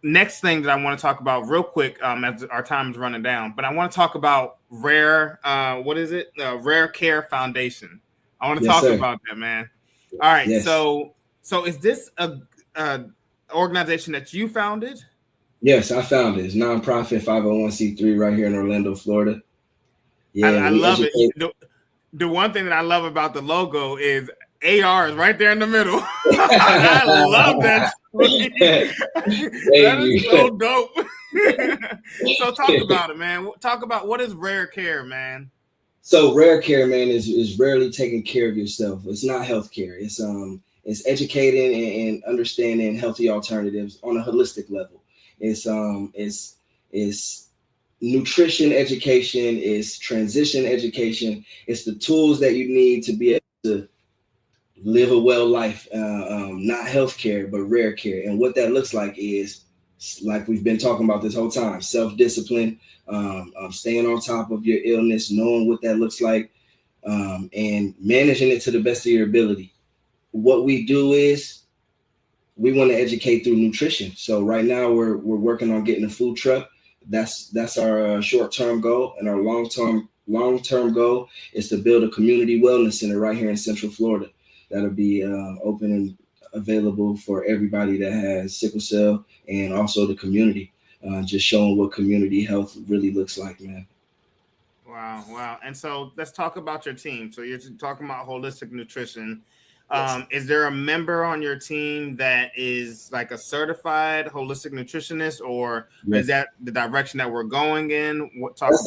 Next thing that I want to talk about real quick, as our time is running down, but I want to talk about Rare. What is it? Rare Care Foundation. I want to talk about that, man. All right. Yes. So is this a organization that you founded? Yes, I found it. It's nonprofit 501c3 right here in Orlando, Florida. Yeah, I love it. The one thing that I love about the logo is AR is right there in the middle. I love that. That is so dope. So talk about it, man. Talk about what is Rare Care, man. So Rare Care, man, is rarely taking care of yourself. It's not healthcare. It's educating and understanding healthy alternatives on a holistic level. It's nutrition education, it's transition education, it's the tools that you need to be able to live a well life, not healthcare, but rare care. And what that looks like is, like we've been talking about this whole time, self-discipline, staying on top of your illness, knowing what that looks like, and managing it to the best of your ability. What we do is we want to educate through nutrition. So right now we're working on getting a food truck. That's our short-term goal, and our long-term goal is to build a community wellness center right here in Central Florida. That'll be open and available for everybody that has sickle cell, and also the community, just showing what community health really looks like, man. Wow. And so let's talk about your team. So you're talking about holistic nutrition. Yes. Is there a member on your team that is like a certified holistic nutritionist, or is that the direction that we're going in? That's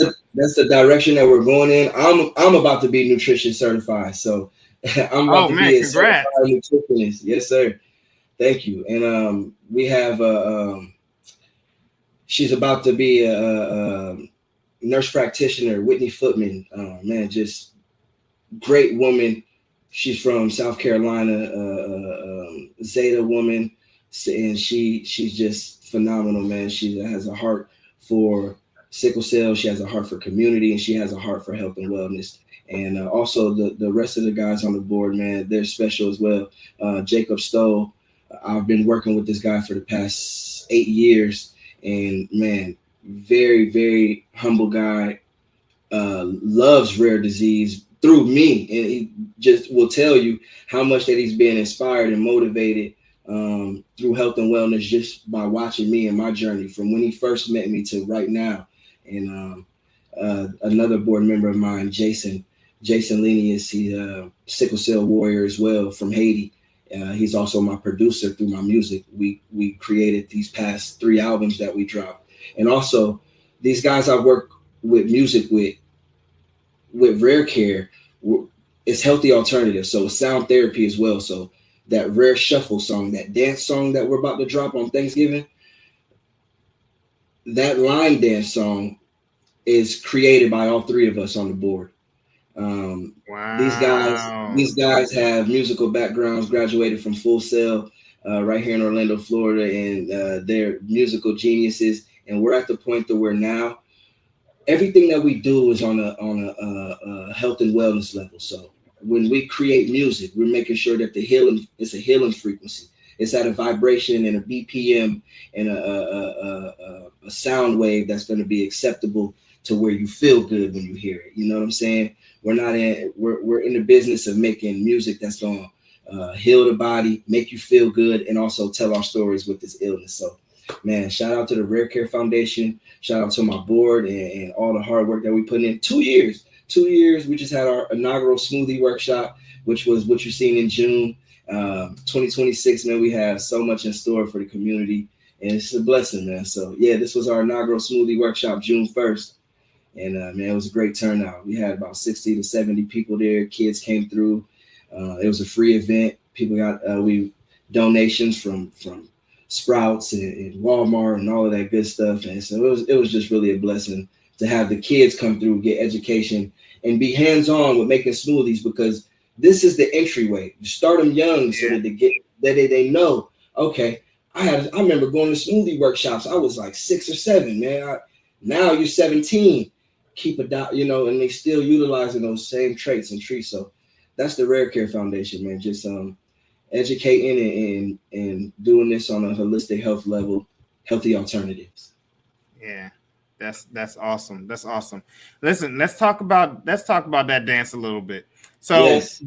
the direction that we're going in. I'm about to be nutrition certified, so I'm about to be a certified nutritionist. Yes, sir. Thank you. And we have she's about to be a nurse practitioner, Whitney Footman. Man, just great woman. She's from South Carolina, Zeta woman, and she's just phenomenal, man. She has a heart for sickle cell. She has a heart for community, and she has a heart for health and wellness. And also the rest of the guys on the board, man, they're special as well. Jacob Stoll, I've been working with this guy for the past 8 years, and man, very, very humble guy, loves rare disease through me, and he just will tell you how much that he's been inspired and motivated through health and wellness just by watching me and my journey from when he first met me to right now. And another board member of mine, Jason Lenius, he's a sickle cell warrior as well from Haiti. He's also my producer through my music. We created these past 3 albums that we dropped. And also these guys I work with music with Rare Care, it's healthy alternatives. So it's sound therapy as well. So that Rare Shuffle song, that dance song that we're about to drop on Thanksgiving, that line dance song is created by all 3 of us on the board. Wow. These guys have musical backgrounds, graduated from Full Sail right here in Orlando, Florida, and they're musical geniuses. And we're at the point that we're now, everything that we do is on a health and wellness level. So when we create music, we're making sure that it's a healing frequency. It's at a vibration and a BPM and a sound wave that's going to be acceptable to where you feel good when you hear it. You know what I'm saying? We're in the business of making music that's going to heal the body, make you feel good, and also tell our stories with this illness. So, man, shout out to the Rare Care Foundation. Shout out to my board and all the hard work that we put in. 2 years. 2 years. We just had our inaugural smoothie workshop, which was what you're seeing in June. 2026, man, we have so much in store for the community, and it's a blessing, man. So, yeah, this was our inaugural smoothie workshop, June 1st. And, man, it was a great turnout. We had about 60 to 70 people there. Kids came through. It was a free event. People got donations from Sprouts and Walmart and all of that good stuff. And so it was just really a blessing to have the kids come through, get education, and be hands-on with making smoothies, because this is the entryway. You start them young so that they know, okay, I remember going to smoothie workshops. I was like 6 or 7, man. Now you're 17. Keep and they still utilizing those same traits and trees. So that's the Rare Care Foundation, man. Just educating and doing this on a holistic health level, healthy alternatives. Yeah, that's awesome. That's awesome. Listen, let's talk about that dance a little bit. So yes.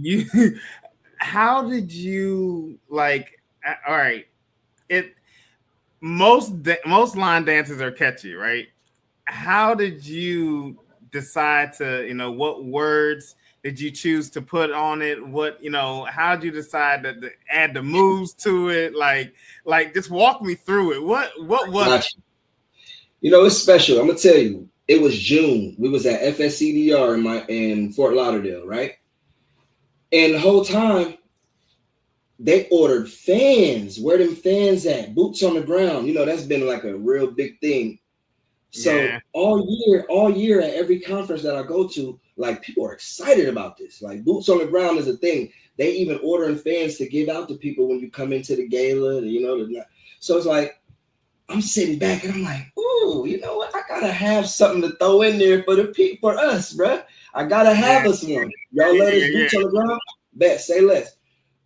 How did you like? All right, most line dances are catchy, right? How did you decide to, what words did you choose to put on it? How did you decide to add the moves to it? Like just walk me through it. What was it? It's special. I'm gonna tell you, it was June. We was at FSCDR in Fort Lauderdale, right? And the whole time they ordered fans. Where them fans at? Boots on the ground. That's been like a real big thing. So all year at every conference that I go to, like, people are excited about this. Like, boots on the ground is a thing. They even ordering fans to give out to people when you come into the gala. So it's like, I'm sitting back and I'm like, ooh, you know what? I gotta have something to throw in there for us, bro. I gotta have us one. Y'all let us boots on the ground? Bet, say less.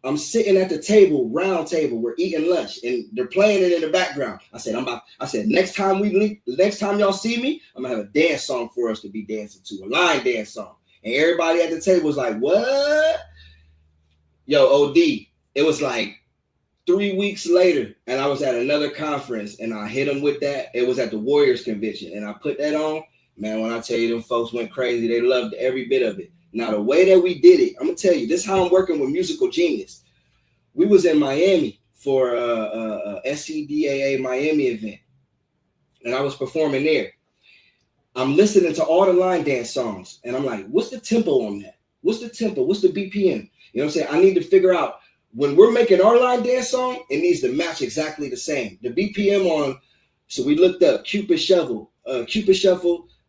I'm sitting at the table, round table. We're eating lunch, and they're playing it in the background. I said, next time y'all see me, I'm gonna have a dance song for us to be dancing to, a line dance song. And everybody at the table was like, what? Yo, OD. It was like 3 weeks later, and I was at another conference, and I hit them with that. It was at the Warriors convention, and I put that on. Man, when I tell you, them folks went crazy. They loved every bit of it. Now, the way that we did it, I'm going to tell you, this is how I'm working with Musical Genius. We was in Miami for a SCDAA Miami event, and I was performing there. I'm listening to all the line dance songs, and I'm like, what's the tempo on that? What's the tempo? What's the BPM? You know what I'm saying? I need to figure out, when we're making our line dance song, it needs to match exactly the same. The BPM on, so we looked up Cupid Shuffle,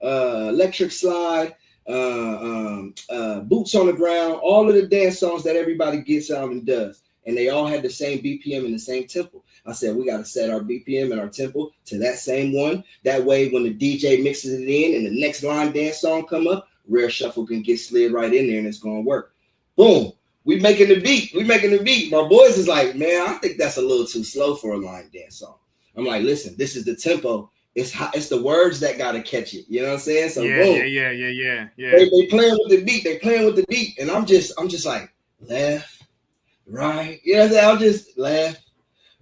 Electric Slide, Boots on the Ground, all of the dance songs that everybody gets out and does. And they all had the same BPM and the same tempo. I said, we got to set our BPM and our tempo to that same one. That way, when the DJ mixes it in and the next line dance song come up, Rare Shuffle can get slid right in there and it's going to work. Boom. We making the beat. My boys is like, man, I think that's a little too slow for a line dance song. I'm like, listen, this is the tempo. It's the words that gotta catch it. You know what I'm saying? So yeah. They playing with the beat. And I'm just like, left, right. You know what I'm saying? I'm just left,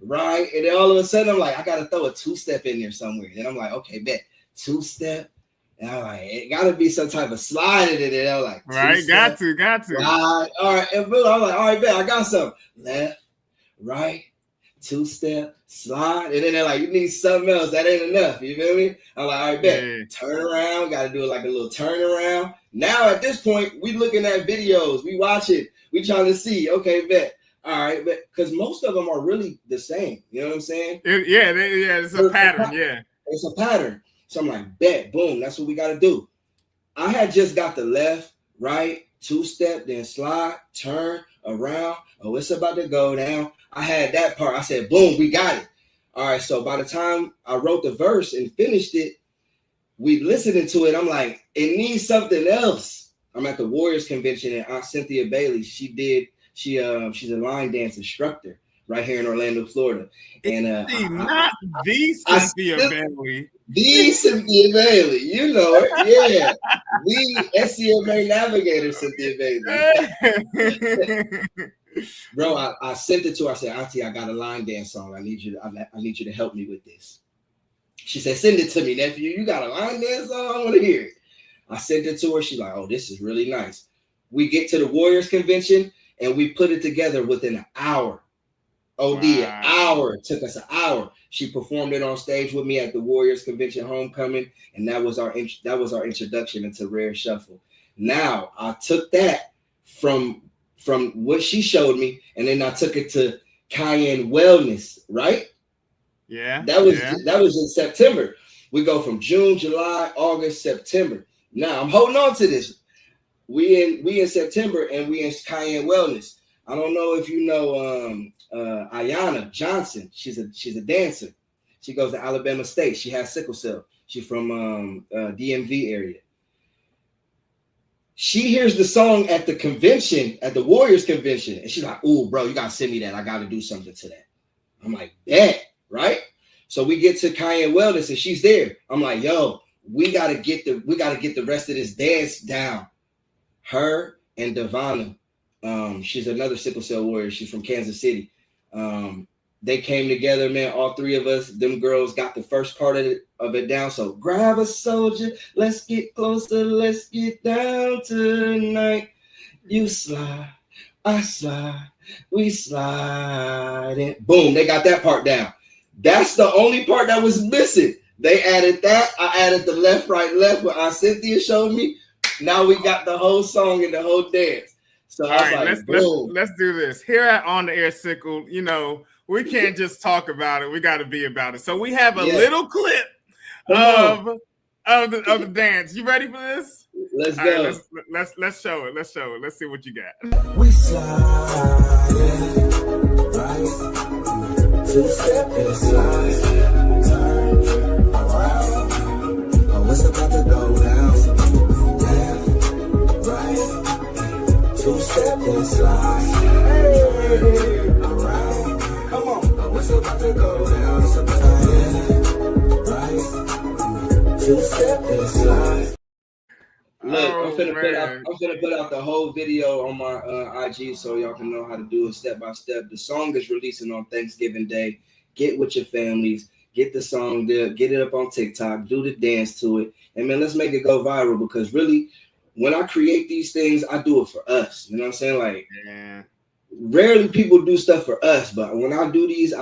right. And then all of a sudden I'm like, I gotta throw a 2-step in there somewhere. And I'm like, okay, bet 2-step. And I'm like, it gotta be some type of slide in it. I'm like, right, got to. Slide. All right, and boom, I'm like, all right, bet I got some. Left, right, 2-step, slide. And then they're like, you need something else. That ain't enough. You feel me? I'm like, all right, bet. Turn around, gotta do like a little turn around. Now at this point, we looking at videos, we watch it, we trying to see, okay, bet. All right, but because most of them are really the same. You know what I'm saying? It's a pattern. It's a pattern. So I'm like, bet, boom, that's what we got to do. I had just got the left, right, 2-step, then slide, turn, around. Oh, it's about to go down. I had that part. I said, boom, we got it. All right, so by the time I wrote the verse and finished it, we listening to it. I'm like, it needs something else. I'm at the Warriors convention, and Aunt Cynthia Bailey, she's a line dance instructor right here in Orlando, Florida. And not the Cynthia Bailey. The Cynthia Bailey, you know it, yeah. The SCMA navigator, Cynthia Bailey. Bro, I sent it to her. I said, Auntie, I got a line dance song. I need you to help me with this. She said, send it to me, nephew. You got a line dance song? I want to hear it. I sent it to her. She's like, oh, this is really nice. We get to the Warriors convention and we put it together within an hour. OD, wow. An hour. It took us an hour. She performed it on stage with me at the Warriors Convention homecoming, and that was our introduction into Rare Shuffle. Now I took that from what she showed me, and then I took it to Cayenne Wellness, right? Yeah. That was in September. We go from June, July, August, September. Now I'm holding on to this. we in September, and we in Cayenne Wellness. I don't know if you know Ayana Johnson. She's a dancer. She goes to Alabama State. She has sickle cell. She's from DMV area. She hears the song at the convention, at the Warriors convention, and she's like, "Ooh, bro, you gotta send me that. I gotta do something to that." I'm like, "Bet, right?" So we get to Cayenne Wellness, and she's there. I'm like, "Yo, we gotta get the rest of this dance down." Her and Devonna, she's another sickle cell warrior. She's from Kansas City. They came together, man. All three of us, them girls, got the first part of it down. So grab a soldier, let's get closer, let's get down tonight. You slide, I slide, we slide. And boom, they got that part down. That's the only part that was missing. They added that. I added the left, right, left. What Aunt Cynthia showed me. Now we got the whole song and the whole dance. So I was like, let's do this. Here at On the Air Sickled, you know, we can't just talk about it. We got to be about it. So we have a little clip of the dance. You ready for this? Let's go. Right, let's show it. Let's show it. Let's see what you got. We slide, right, two-step and slide, turn around. Oh, it's about to go down. Left, right, two-step and slide, around. Come on. Oh, it's about to go down. It's about to right, two-step and slide. Look, I'm finna put out the whole video on my IG so y'all can know how to do it step by step. The song is releasing on Thanksgiving Day. Get with your families, get the song there, get it up on TikTok, do the dance to it, and man, let's make it go viral. Because really, when I create these things, I do it for us. You know what I'm saying? Like, yeah. Rarely people do stuff for us, but when I do these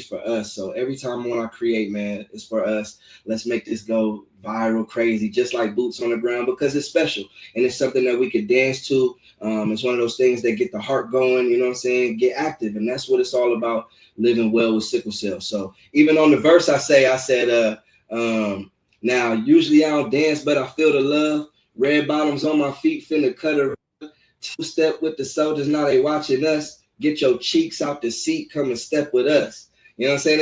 for us. So every time when I create, man, it's for us. Let's make this go viral, crazy, just like boots on the ground, because it's special and it's something that we could dance to. It's one of those things that get the heart going, you know what I'm saying? Get active, and that's what it's all about, living well with sickle cell. So even on the verse, I said, now usually I don't dance, but I feel the love. Red bottoms on my feet, finna cut a two-step with the soldiers, now they watching us. Get your cheeks out the seat, come and step with us. You know what I'm saying?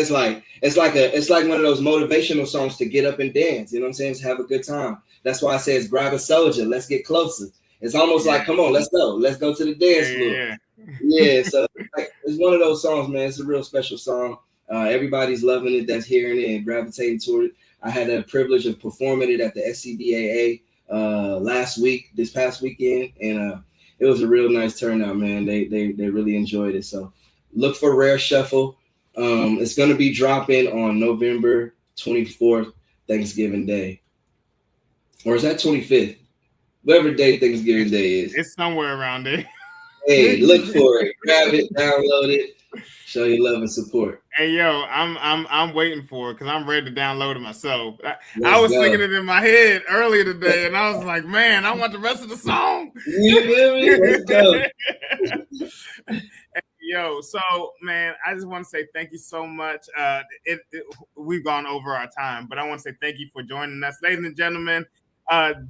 It's like one of those motivational songs to get up and dance. You know what I'm saying? It's have a good time. That's why I say it's grab a soldier, let's get closer. It's almost like, come on, let's go to the dance floor. Yeah. So it's one of those songs, man. It's a real special song. Everybody's loving it, that's hearing it and gravitating toward it. I had the privilege of performing it at the SCDAA this past weekend, and it was a real nice turnout, man. They really enjoyed it. So look for Rare Shuffle. It's going to be dropping on November 24th, Thanksgiving Day. Or is that 25th? Whatever day Thanksgiving Day is. It's somewhere around there. Hey, look for it. Grab it, download it. Show your love and support. Hey, yo, I'm waiting for it because I'm ready to download it myself. I was thinking it in my head earlier today, and I was like, man, I want the rest of the song. You feel me? Let's go. Yo, so, man, I just want to say thank you so much. We've gone over our time, but I want to say thank you for joining us. Ladies and gentlemen,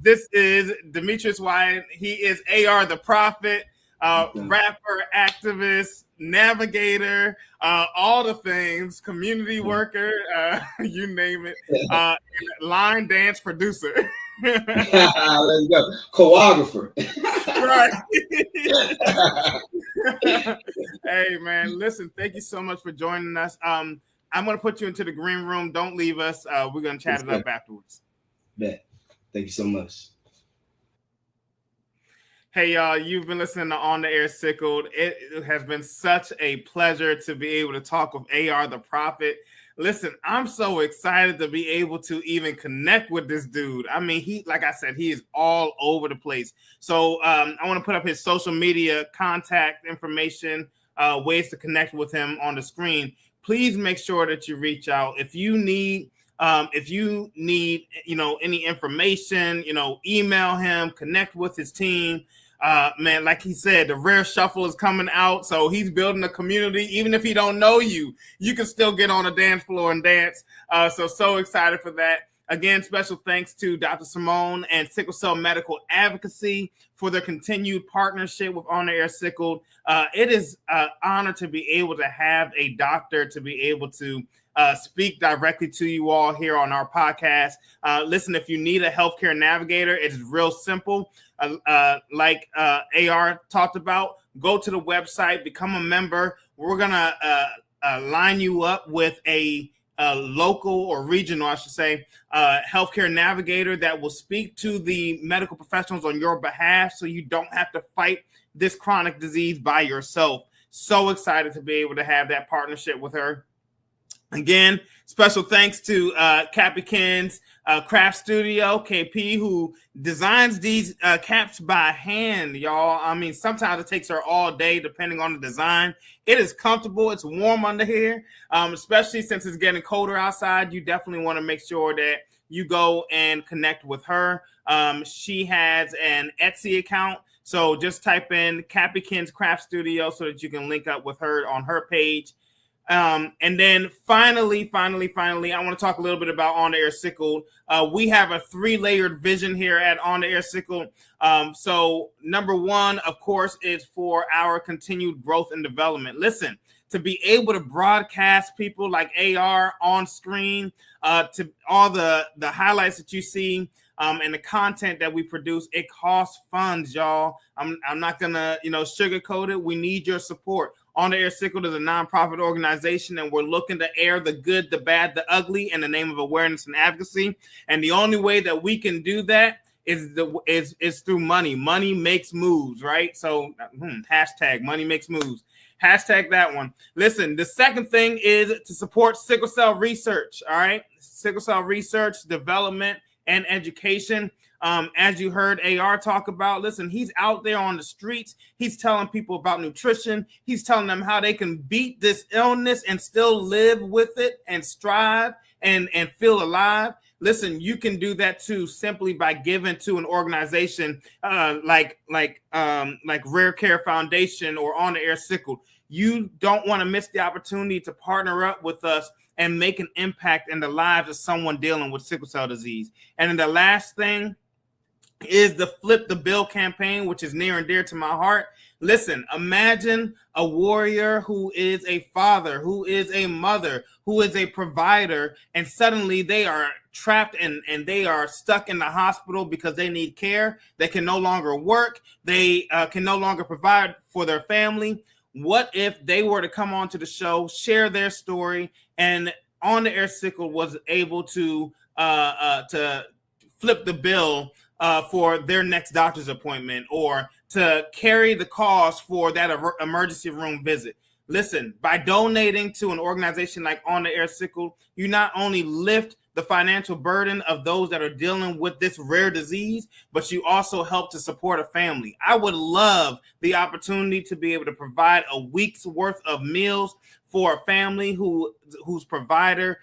this is Demetrius Wyatt. He is AR the Prophet, rapper, activist, navigator, all the things, community worker, you name it, line dance producer. Let's go. Choreographer. Right. Hey, man, listen, thank you so much for joining us. I'm going to put you into the green room. Don't leave us. We're going to chat it up afterwards. Bet. Thank you so much. Hey, y'all, you've been listening to On the Air Sickled. It has been such a pleasure to be able to talk with AR the Prophet. Listen, I'm so excited to be able to even connect with this dude. I mean, like I said, he is all over the place. So I want to put up his social media contact information, ways to connect with him on the screen. Please make sure that you reach out. If you need, any information, email him, connect with his team. Man, like he said, the Rare Shuffle is coming out, so he's building a community. Even if he don't know you, you can still get on a dance floor and dance. So excited for that. Again, special thanks to Dr. Simone and Sickle Cell Medical Advocacy for their continued partnership with On the Air Sickled. It is an honor to be able to have a doctor to be able to speak directly to you all here on our podcast. Listen, if you need a healthcare navigator, it's real simple. Like AR talked about, go to the website, become a member. We're going to line you up with a local or regional, I should say, healthcare navigator that will speak to the medical professionals on your behalf so you don't have to fight this chronic disease by yourself. So excited to be able to have that partnership with her. Again, special thanks to Cappy Ken's Craft Studio, KP, who designs these caps by hand, y'all. I mean, sometimes it takes her all day, depending on the design. It is comfortable. It's warm under here, especially since it's getting colder outside. You definitely want to make sure that you go and connect with her. She has an Etsy account, so just type in Cappy Ken's Craft Studio so that you can link up with her on her page. And then finally, I want to talk a little bit about On the Air Sickled. We have a 3-layered vision here at On the Air Sickled. So number one, of course, is for our continued growth and development. Listen, to be able to broadcast people like AR on screen, to all the highlights that you see, and the content that we produce, it costs funds, y'all. I'm not gonna, sugarcoat it. We need your support. On the Air Sickled is a nonprofit organization, and we're looking to air the good, the bad, the ugly in the name of awareness and advocacy. And the only way that we can do that is through money. Money makes moves, right? So hashtag money makes moves. Hashtag that one. Listen, the second thing is to support sickle cell research. All right, sickle cell research, development, and education. As you heard AR talk about, listen, he's out there on the streets. He's telling people about nutrition. He's telling them how they can beat this illness and still live with it and strive and feel alive. Listen, you can do that too, simply by giving to an organization like Rare Care Foundation or On the Air Sickled. You don't want to miss the opportunity to partner up with us and make an impact in the lives of someone dealing with sickle cell disease. And then the last thing is the Flip the Bill campaign, which is near and dear to my heart. Listen, imagine a warrior who is a father, who is a mother, who is a provider, and suddenly they are trapped and they are stuck in the hospital because they need care. They can no longer work. They can no longer provide for their family. What if they were to come onto the show, share their story, and On the Air Sickled was able to flip the bill for their next doctor's appointment, or to carry the cost for that emergency room visit? Listen, by donating to an organization like On the Air Sickled, you not only lift the financial burden of those that are dealing with this rare disease, but you also help to support a family. I would love the opportunity to be able to provide a week's worth of meals for a family whose provider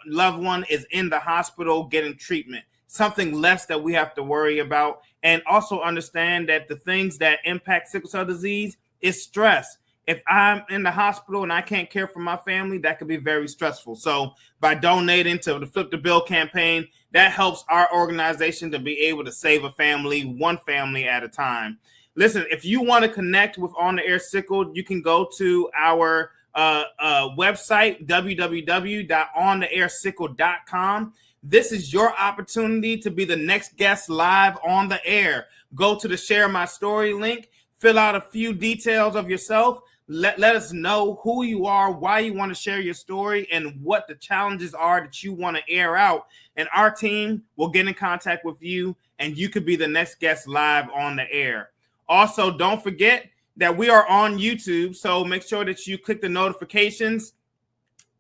loved one is in the hospital getting treatment. Something less that we have to worry about. And also understand that the things that impact sickle cell disease is stress. If I'm in the hospital and I can't care for my family, that could be very stressful. So by donating to the Flip the Bill campaign, that helps our organization to be able to save a family, one family at a time. Listen, if you want to connect with On the Air Sickled, you can go to our website, www.ontheairsickled.com. This is your opportunity to be the next guest live on the air. Go to the Share My Story link, fill out a few details of yourself. Let us know who you are, why you want to share your story, and what the challenges are that you want to air out. And our team will get in contact with you, and you could be the next guest live on the air. Also, don't forget that we are on YouTube, so make sure that you click the notifications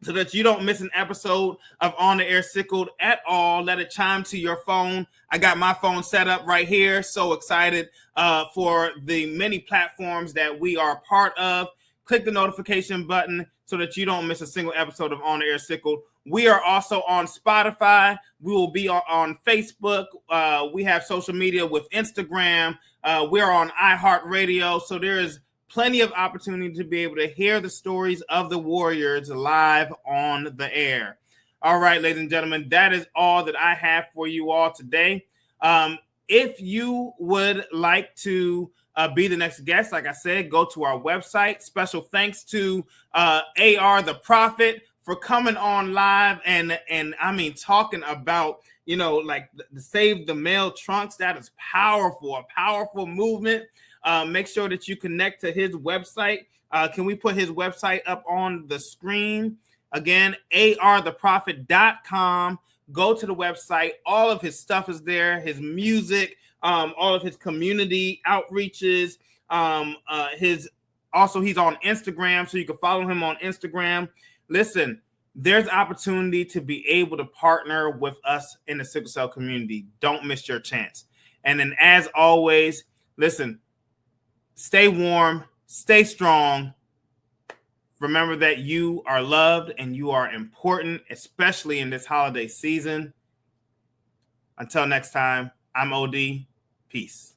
so that you don't miss an episode of On the Air Sickled at all. Let it chime to your phone. I got my phone set up right here. So excited for the many platforms that we are part of. Click the notification button so that you don't miss a single episode of On the Air Sickled. We are also on Spotify. We will be on Facebook. We have social media with Instagram. We are on iHeartRadio. So there is plenty of opportunity to be able to hear the stories of the warriors live on the air. All right, ladies and gentlemen, that is all that I have for you all today. If you would like to be the next guest, like I said, go to our website. Special thanks to AR the Prophet for coming on live and I mean talking about, you know, like the Save the Mail trunks. That is powerful, a powerful movement. Make sure that you connect to his website. Can we put his website up on the screen? Again, artheprophet.com. Go to the website. All of his stuff is there. His music, all of his community outreaches. He's on Instagram, so you can follow him on Instagram. Listen, there's opportunity to be able to partner with us in the sickle cell community. Don't miss your chance. And then, as always, listen, stay warm, stay strong. Remember that you are loved and you are important, especially in this holiday season. Until next time, I'm OD. Peace.